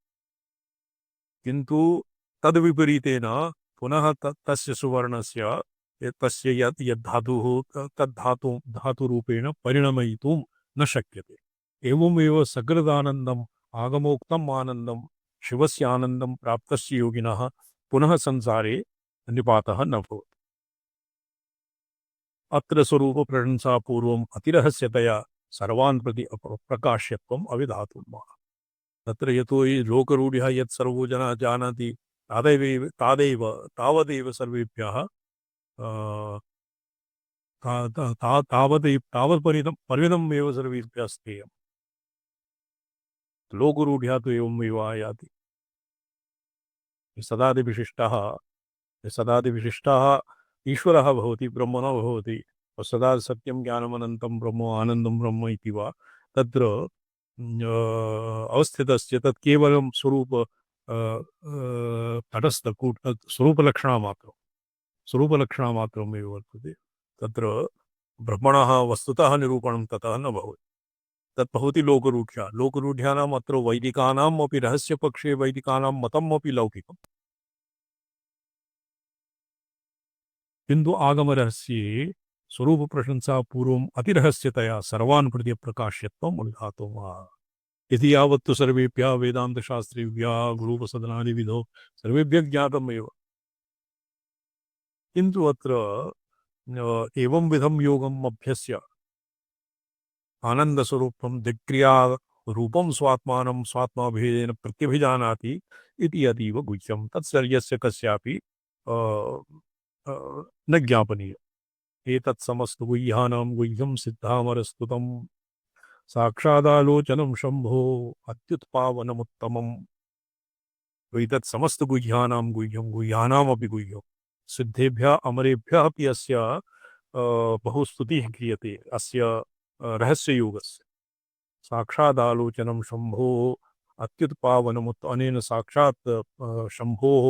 किन्तु तद्विपरीतेन पुनः तस्य सुवर्णस्य तस्य यद् धातुः धातुरूपेण परिणमयितुं न शक्यते एवमेव सकृदानन्दम् आगमोक्तम् आनन्दं शिवस्य आनन्दं प्राप्तस्य योगिनः पुनः संसारे निपातः न भवति अत्र स्वरूपप्रशंसापूर्वम् अतिरहस्यतया सर्वान् प्रति प्रकाश्यत्वम् अविधातुम् तत्र यतो हि लोकरूढ्यः यत् सर्वो जनः जानाति तावदेव सर्वेभ्यः तावत्परिमितम् एव सर्वेभ्यः स्थेयम् लोकरूढ्यः तु एवमेव आयाति सदादिविशिष्टः ईश्वरः भवति ब्रह्म न भवति सदा सत्यं ज्ञानमनन्तं ब्रह्म आनन्दं ब्रह्म इति वा तत्र अवस्थितस्य तत् केवलं स्वरूप तटस्थकूट स्वरूपलक्षणमात्रमेव वर्तते तत्र ब्रह्मणः वस्तुतः निरूपणं ततः न भवति तत् भवति लोकरूढ्यानाम् अत्र वैदिकानाम् अपि रहस्यपक्षे वैदिकानां मतम् अपि लौकिकम् किन्तु आगमरहस्ये स्वरूपप्रशंसापूर्वम् अतिरहस्यतया सर्वान् प्रति प्रकाश्यत्वम् अनुधातुम् इति यावत्तु सर्वेभ्यः वेदान्तशास्त्रेभ्यः गुरुपसदनादिविधौ सर्वेभ्यः ज्ञातमेव किन्तु अत्र एवं विधं योगम् अभ्यस्य आनन्दस्वरूपं दिक्क्रिया रूपं स्वात्मानं स्वात्माभेदेन प्रत्यभिजानाति इति अतीव गुह्यं तत्सर्यस्य कस्यापि न ज्ञापनीय एतत् समस्त गुह्यानां गुह्यं सिद्धामरस्तुतं साक्षादालोचनं शंभो अत्युत्पावनमुत्तमम् एतत् समस्त गुह्यानां गुह्यं गुह्यानामपि गुह्यं सिद्धेभ्यः अमरेभ्यः अपि अस्य बहु स्तुतिः क्रियते अस्य रहस्ययोगस्य साक्षादालोचनं शंभो अत्युत्पावनमुत् अनेन साक्षात् शंभोः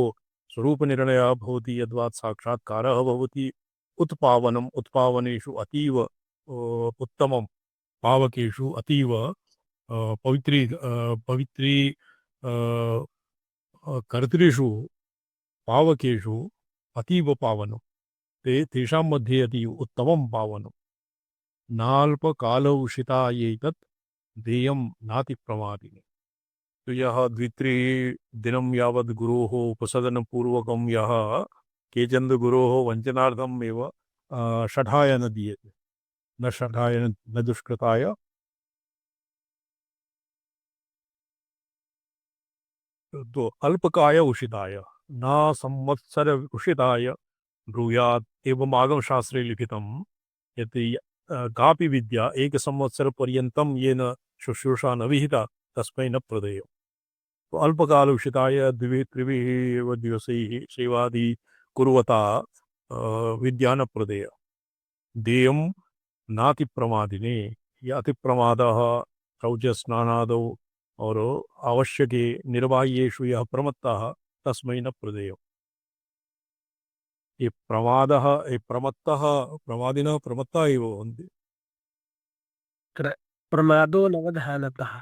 स्वरूपनिर्णयः भवति यद्वात् साक्षात्कारः भवति उत्पावनेषु अतीव उत्तमं पावकेषु अतीव पवित्री कर्तृषु पावकेषु अतीव पावनं तेषां मध्ये अतीव उत्तमं पावनं नाल्पकालौषिता एतत् देयं नातिप्रमादिनी तो यह द्वित्रिदिनं यावत् गुरोः उपसदनपूर्वकं यः केचन गुरोः वञ्चनार्थम् एव षठाय न दीयते न षठाय न दुष्कृताय तो अल्पकाय उषिताय न संवत्सर उषिताय ब्रूयात् एवं आगमशास्त्रे लिखितं यत् कापि विद्या एक संवत्सर पर्यन्तं येन शुश्रूषा न विहिता तस्मै न प्रदेय तो अल्पकाल उषिताय त्रिभिः दिवसैः सेवादि कुर्वता विद्या न प्रदेय देयं नातिप्रमादिने यः अतिप्रमादः शौचस्नानादौ और आवश्यके निर्बाह्येषु यः प्रमत्तः तस्मै न प्रदेय ये प्रमादः ये प्रमत्तः प्रमादिनः प्रमत्ता एव भवन्ति प्रमादो नवधानतः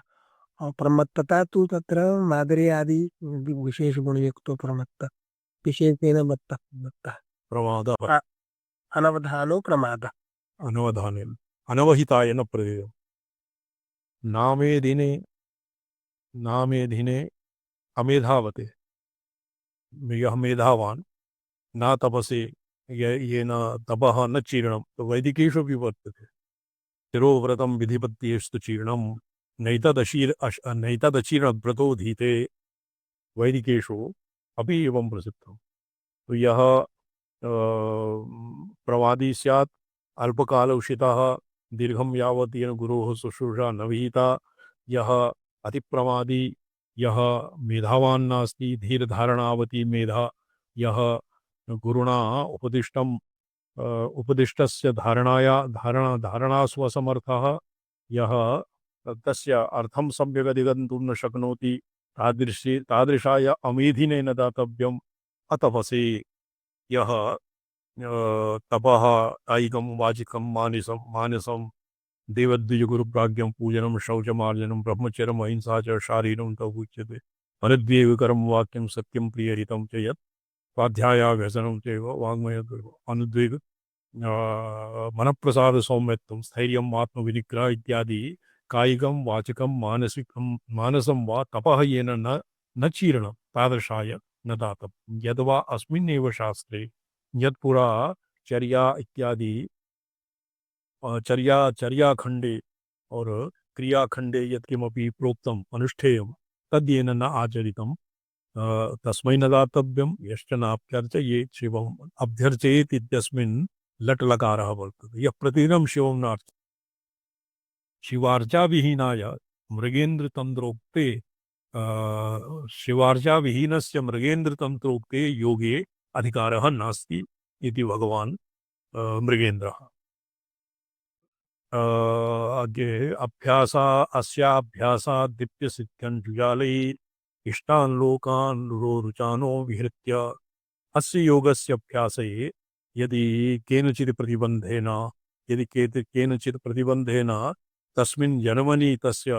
प्रमत्तता तु तत्र मादरी आदि विशेषगुणयुक्तो प्रमत्त विशेषेण मत्तः प्रमादः अनवधानो प्रमादः अनवधानेन अनवहिताय न प्रदेय नामे दिने अमेधावते यः मेधावान् न तपसे येन तपः न चीर्णं। तो वैदिकेषु अपि वर्तते। शिरोव्रतं विधिपत्येस्तु चीर्णं नैतदचीर्णव्रतो धीते, वैदिकेषु अपि एवं प्रसिद्धं। तो यः प्रवादी स्यात्, अल्पकाल उषितः, दीर्घं यावत् येन गुरोः शुश्रूषा न विहिता, यः अतिप्रमादी, यः मेधावान् नास्ति, धीरधारणावती मेधा, यः गुरुणा उपदिष्टं उपदिष्टस्य धारणासु असमर्थः, यः तस्य अर्थं सम्यक् अधिगन्तुं न शक्नोति, तादृशाय अमेधिने न दातव्यम्। अतपसे यः तपः कायिकं वाचिकं मानसं देवद्विजगुरुप्राज्ञं पूजनं शौचमार्जनं ब्रह्मचर्यम् अहिंसा च शारीरं तौ उच्यते। अनुद्वेगकरं वाक्यं सत्यं प्रियहितं च यत् स्वाध्यायाभ्यसनं चैव वाङ्मयम् अनुद्वेग मनप्रसाद सौम्यत्वं स्थैर्यम् आत्मविनिग्रह इत्यादि कायिकं वाचिकं मानसं वा तपः येन न चीर्णं, तादृशाय न दातव्यं। यद्वा अस्मिन्नेव शास्त्रे यत्पुरा चर्या इत्यादि चर्याखंडे और क्रियाखंडे यत्किमपि प्रोक्तम् अनुष्ठेयं तद्येन न आचरितं तस्मै न दातव्यं। यश्च नाभ्यर्चयेत् शिवम् अभ्यर्चयेत् इत्यस्मिन् लट् लकारः वर्तते। यः प्रतिदिनं शिवं नार्चति शिवार्चाविहीनाय मृगेन्द्रतन्त्रोक्ते शिवार्चाविहीनस्य मृगेन्द्रतन्त्रोक्ते योगे अधिकारः नास्ति इति भगवान् मृगेन्द्रः। आगे अस्याभ्यासा दिप्य सिद्ध्यन् जुजालयेत् इष्टान् लोकान् रुचानो विहृत्य। अस्य योगस्य अभ्यासे यदि केनचित् प्रतिबन्धेन तस्मिन् जन्मनि तस्य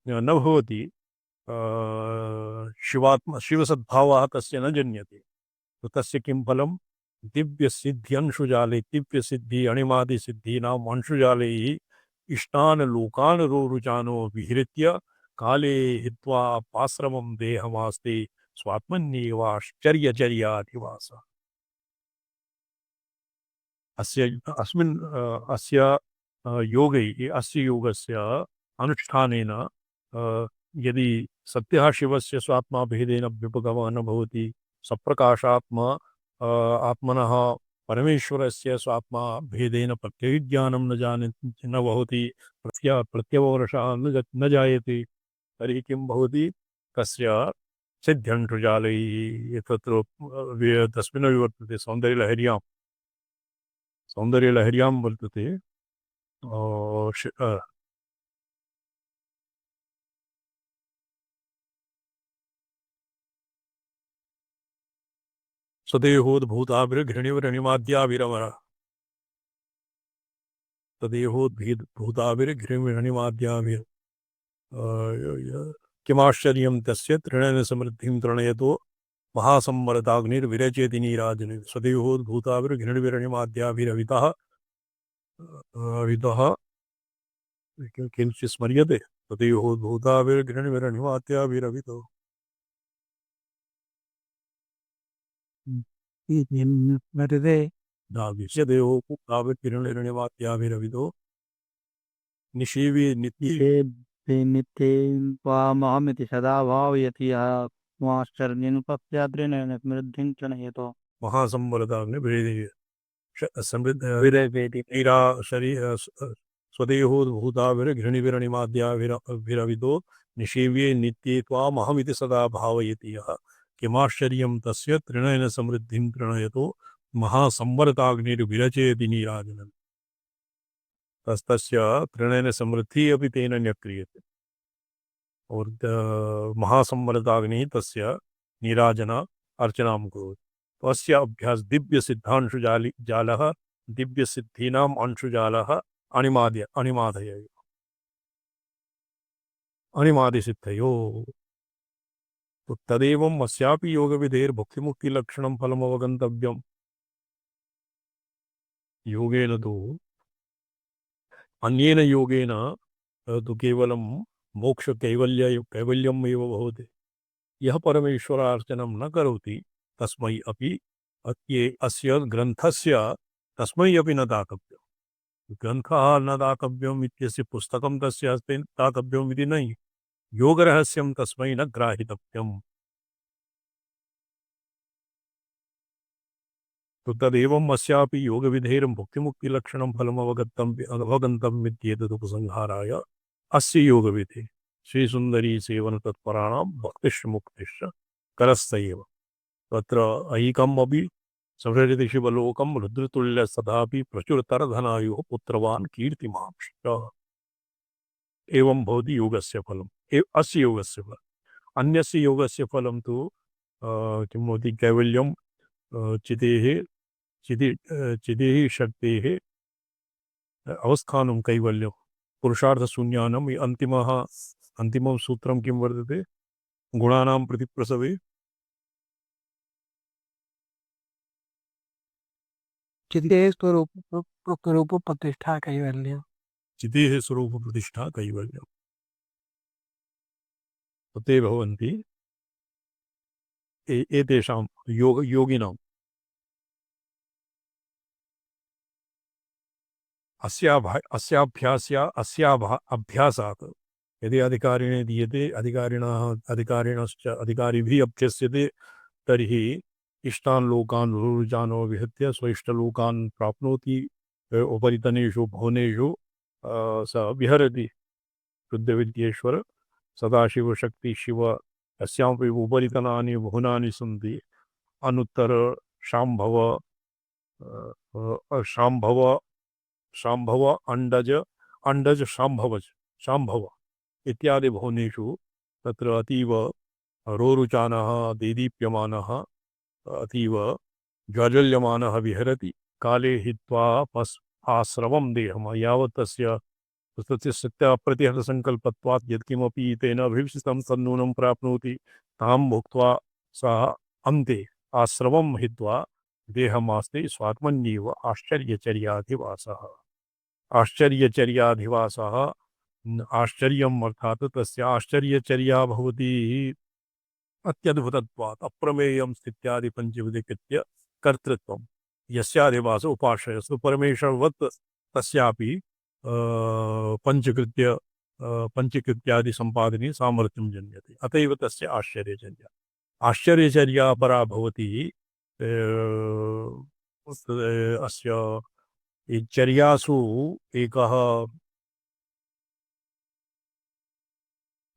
न भवति, शिवसद्भावः तस्य न जन्यते, तो तस्य किं फलम्? दिव्यसिद्ध्यंशुजाले दिव्यसिद्धि अणिमादिसिद्धीनाम् अंशुजाले इष्टान् लोकान् रुचानो विहृत्य काले हित्वा पाश्रमं देहमास्ते स्वात्मन्येवाश्चर्यचर्याधिवास। अस्य योगस्य अनुष्ठानेन यदि सत्यः शिवस्य स्वात्मा भेदेन व्युपगमः न भवति, सप्रकाशात्मा आत्मनः परमेश्वरस्य स्वात्मा भेदेन प्रत्यभिज्ञानं न भवति, प्रत्यववर्षः न जायते, तर्हि किं भवति? कस्य सिद्ध्यंशुजालैः तत्र तस्मिन् वर्तते सौन्दर्यलहर्यां वर्तते स्वदेहोद्भूताभिर्घृणिवरणिमाद्याभिरमर तदेहोद्भूताभिर्घृणिवरणिमाद्याभिर किमाश्चर्यं तस्य तृणेन समृद्धिं तृणयतो महासंवरदाग्निर्विरचयति नीराजने। स्वदेहोद्भूताभिर्घृणिवरणिमाद्याभिरवितः अवितः किञ्चित् स्मर्यते। स्वदेहोद्भूताभिर्घृणिवरणिमाद्याभिरवितो मृदे नाविष्यदेहोद्भूताभिर्घृणिवरणिमाद्याभिरवितो निषेवे नित्ये नित्ये मामिति सदा भावयति आश्चर्यनुपस्याद्रेण समृद्धिं चणयतो महासंवरदाग्निर्विरचयति समृद्ध विरवेति नीरा शरीर स्वदेहोद्भूताभिर्घृणिविरणिमाद्याभिरविदो निषेव्ये नित्ये त्वामहमिति सदा भावयति यः किमाश्चर्यं तस्य तृणेन समृद्धिं तृणयतो महासंवरताग्निर्विरचयति नीराजनम्। तस्य तृणेन समृद्धिः अपि तेन न क्रियते और महासंवरताग्निः तस्य नीराजन अर्चनां करोति। तो अस्य अभ्यास दिव्य सिद्धांशुजालः दिव्य सिद्धीनाम् अंशुजालः अणिमादिसिद्धयो। तो तदेवम् अस्यापि योगविधेर्भुक्तिमुक्तिलक्षणं फलमवगन्तव्यम्। योगेन तु अन्येन योगेन तो केवलं कैवल्यम् एव भवति। यः परमेश्वरार्चनं न करोति तस्मै अपि अस्य ग्रन्थस्य तस्मै अपि न दातव्यम्। ग्रन्थः न दातव्यम् इत्यस्य पुस्तकं तस्य हस्ते दातव्यम् इति न। योगरहस्यं तस्मै न ग्राहितव्यम्। तो तदेवम् अस्यापि योगविधेर्मुक्तिमुक्तिलक्षणं फलम् अवगन्तम् इत्येतदुपसंहाराय अस्य योगविधेः श्रीसुन्दरी सेवन तत्पराणां भक्तिश्च मुक्तिश्च करस्तैव। तत्र ऐकमपि संहृति शिवलोकं रुद्रतुल्य सदापि प्रचुरतरधनायुः पुत्रवान् कीर्तिमांश्च। एवं भवति योगस्य फलम्। अस्य योगस्य फलम्। अन्यस्य योगस्य फलं तु किं भवति कैवल्यं चितेः चिदेः शक्तेः अवस्थानं कैवल्यं पुरुषार्थशून्यानम् अन्तिमं सूत्रं किं वर्तते गुणानां प्रतिप्रसवे चित्ते स्वरूप प्रतिष्ठा कैवल्य। चितेः स्वरूप प्रतिष्ठा कैवल्यम्। ते भवन्ति एतेषां योगिनाम् अभ्यासात् यदि अधिकारिणे दीयते अधिकारिभिः अभ्यस्यते तर्हि इष्टान् लोकान् रुरुजानो विहत्य स्वइष्टलोकान् प्राप्नोति। उपरितनेषु भुवनेषु स विहरति। शुद्धविद्येश्वर सदाशिवशक्ति शिव अस्यापि उपरितनानि भुवनानि सन्ति। अनुत्तर शाम्भव शाम्भव अंडज शाम्भव इत्यादि भुवनेषु तत्र अतीव रोरुचानः देदीप्यमानः अतीव ज्वाज्वल्यमानः विहरति। काले हित्वा आश्रवं देहम् यावत् तस्य सत्य अप्रतिहत संकल्पत्वात् यत्किमपि तेन अभीप्सितं तन्नूनं प्राप्नोति। तां भुक्त्वा सः अन्ते आश्रवं हित्वा देहमास्ते स्वात्मन्येव आश्चर्यचर्याधिवासः। आश्चर्यचर्याधिवासः आश्चर्यम् अर्थात् तस्य आश्चर्यचर्या भवति अत्यद्भुतत्वात् अप्रमेयं स्थित्यादि पंचविधिकृत्य कर्तृत्वं यस्याधिवास उपाश्रयस्तु परमेश्वरवत् तस्यापि पंचकृत्यादि संपादने सामर्थ्यं जन्यते। अतएव तस्य आश्चर्यचर्या आश्चर्यचर्या परा भवति। अस्य चर्यासु एकः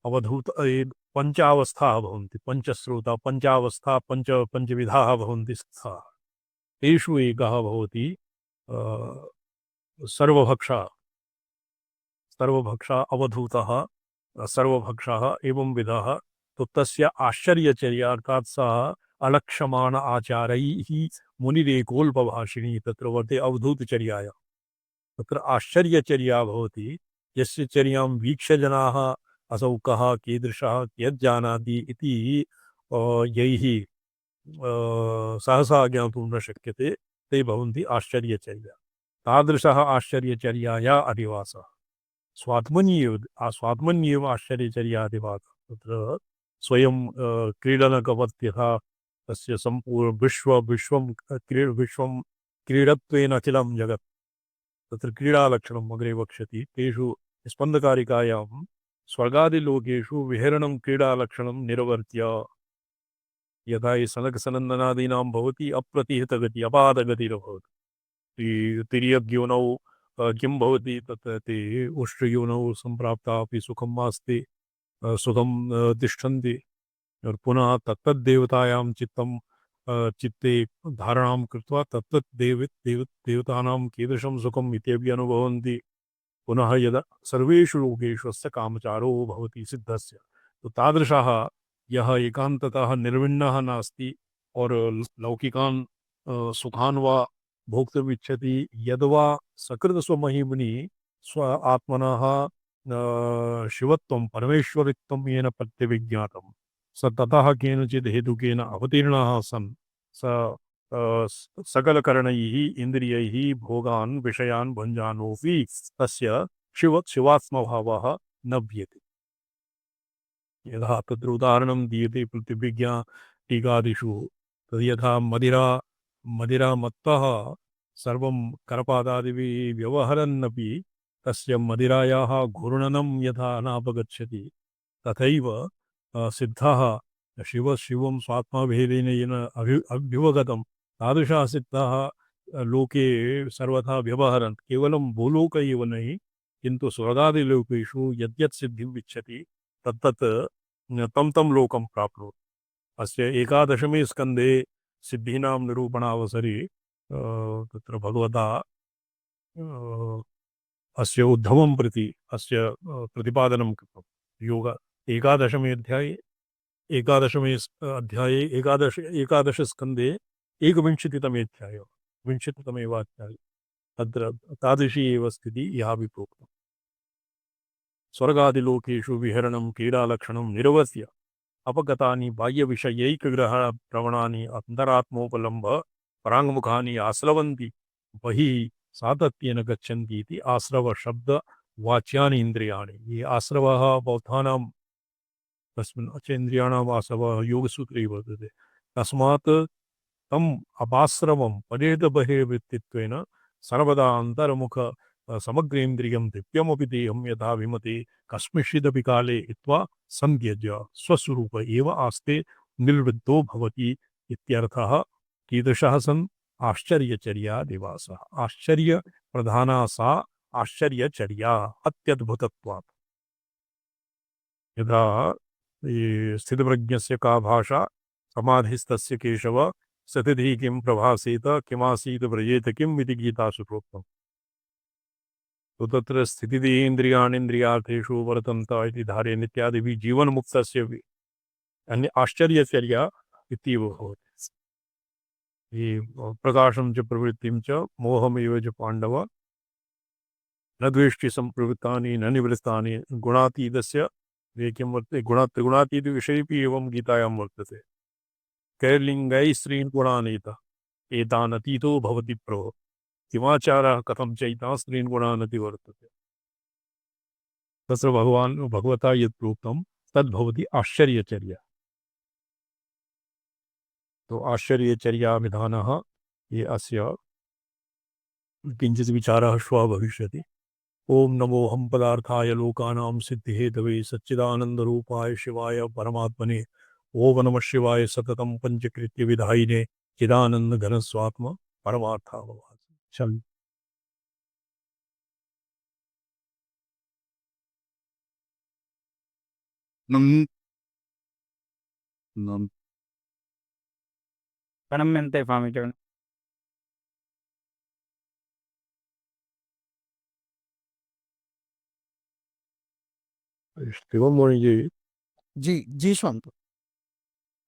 अवधूत पंचावस्थाः भवन्ति। पंचस्रोता पंचावस्था पंचविधाः भवन्ति स्थाः। तेषु एकः भवति सर्वभक्षा अवधूतः सर्वभक्षः एवं विधः। तो तस्य आश्चर्यचर्या अर्थात् सः अलक्ष्यमाण आचारैः मुनिरेकोल्पभाषिणी तत्र वर्ते अवधूतचर्यायां। तत्र आश्चर्यचर्या भवति यस्य चर्यां वीक्ष्य जनाः असौ कः कीदृशः कियज्जानाति इति यैः सहसा ज्ञातुं न शक्यते ते भवन्ति आश्चर्यचर्या। तादृशः आश्चर्यचर्याया अधिवासः स्वात्मन्येव आश्चर्यचर्या अधिवासः। तत्र स्वयं क्रीडनकवत् यथा तस्य सम्पूर्ण विश्वं क्रीडत्वेन अखिलं जगत् तत्र क्रीडालक्षणम् अग्रे वक्ष्यति। तेषु स्पन्दकारिकायां स्वर्गादिलोकेषु विहरणं क्रीडालक्षणं निर्वर्त्य यथा सनकसनन्दनादीनां भवति अप्रतिहतगति अपादगतिरभवति। तिर्यग्योनौ किं भवति तत् ते उष्ट्रयोनौ सम्प्राप्ता अपि सुखं मास्ति सुखं तिष्ठन्ति। और पुनः तत्तद्देवतायां चित्ते धारणां कृत्वा देवतानां कीदृशं सुखम् इत्यपि अनुभवन्ति। पुनः यदा सर्वेषु लोकेषु अस्य कामचारो भवति सिद्धस्य। तो तादृशः यः एकान्ततः निर्विण्णः नास्ति और लौकिकान् सुखान् वा भोक्तुमिच्छति यद्वा सकृत स्वमहिम्नि स्व आत्मनः शिवत्वं परमेश्वरित्वं येन प्रत्यभिज्ञातं स ततः केनचित् हेतुकेन अवतीर्णः सन् स सकलकरणैः इन्द्रियैः भोगान् विषयान् भुञ्जानोऽपि तस्य शिवात्मभावः न विद्यते। यथा तत्र उदाहरणं दीयते प्रतिभिज्ञा टीकादिषु तद् यथा मदिरा मदिरामत्तः सर्वं करपादादिभिः व्यवहरन्नपि तस्य मदिरायाः घूर्णनं यथा नापगच्छति तथैव सिद्धाः शिवं स्वात्माभेदेन येन अभ्युपगतं तादृशाः सिद्धाः लोके सर्वथा व्यवहरन् केवलं भूलोक एव नहि किन्तु स्वर्गादिलोकेषु यद्यत् सिद्धिम् इच्छति तत्तत् तं लोकं प्राप्नोति अस्य 11मे स्कन्धे सिद्धीनां निरूपणावसरे तत्र भगवता अस्य उद्धवं प्रति अस्य प्रतिपादनं कृतं योग 11मे अध्याये एकादशस्कन्धे एकविंशतितमे अध्याये विंशतितमेवाध्याये तत्र तादृशी एव स्थितिः यापि प्रोक्ता स्वर्गादिलोकेषु विहरणं क्रीडालक्षणं निरवस्य अपगतानि बाह्यविषयैकग्रह प्रवणानि अन्तरात्मोपलम्ब पराङ्मुखानि आस्रवन्ति बहिः सातत्येन गच्छन्ति इति आस्रव शब्द वाच्यानि इन्द्रियाणि ये आस्रवः बौद्धानां तस्मिन् अचेन्द्रियाणाम् आस्रवः योगसूत्रे वर्तते तस्मात् तम् अपास्रवं पदेतबहिर्वृत्तित्वेन सर्वदा अन्तर्मुख समग्रेन्द्रियं दिव्यमपि देहं यथा विमते कस्मिंश्चिदपि काले हित्वा संत्यज्य स्वस्वरूप एव आस्ते निर्वृद्धो भवति इत्यर्थः कीदृशः सन् आश्चर्यचर्या निवासः आश्चर्य प्रधाना सा आश्चर्यचर्या अत्यद्भुतत्वात् यदा स्थितप्रज्ञस्य का भाषा समाधिस्तस्य केशव सतिधिः किं प्रभासेत किमासीत् व्रजेत किम् इति गीतासु प्रोक्तम् तो तत्र स्थितिदेहेन्द्रियाणीन्द्रियार्थेषु वर्तन्त इति धारयन् इत्यादिभिः जीवन्मुक्तस्य अन्य आश्चर्यचर्या इत्येव भवति ये प्रकाशं च प्रवृत्तिं च मोहमेव च पाण्डव न द्वेष्टि सम्प्रवृत्तानि न निवृत्तानि गुणातीतस्य किं वर्तते त्रिगुणातीतविषयेपि एवं गीतायां वर्तते कैर्लिङ्गैः स्त्रीन् गुणानीत एतान् अतीतो भवति प्रभो किमाचारः कथं चैतान् स्त्रीन् गुणान् अतिवर्तते तत्र भगवता यत् प्रोक्तं तद्भवति आश्चर्यचर्या तो आश्चर्यचर्या विधानः ये अस्य किञ्चित् विचारः श्वः भविष्यति ओम नमो हम पदार्थाय लोकानां सिद्धिहेतवे सच्चिदानन्दरूपाय शिवाय परमात्मने ओम नमः शिवाय सततं पंचकृत्य विधायिने चिदानंद घन स्वात्म परमार्थावभास चल नम नम Panamente Family. शिवम जी जी जी शांत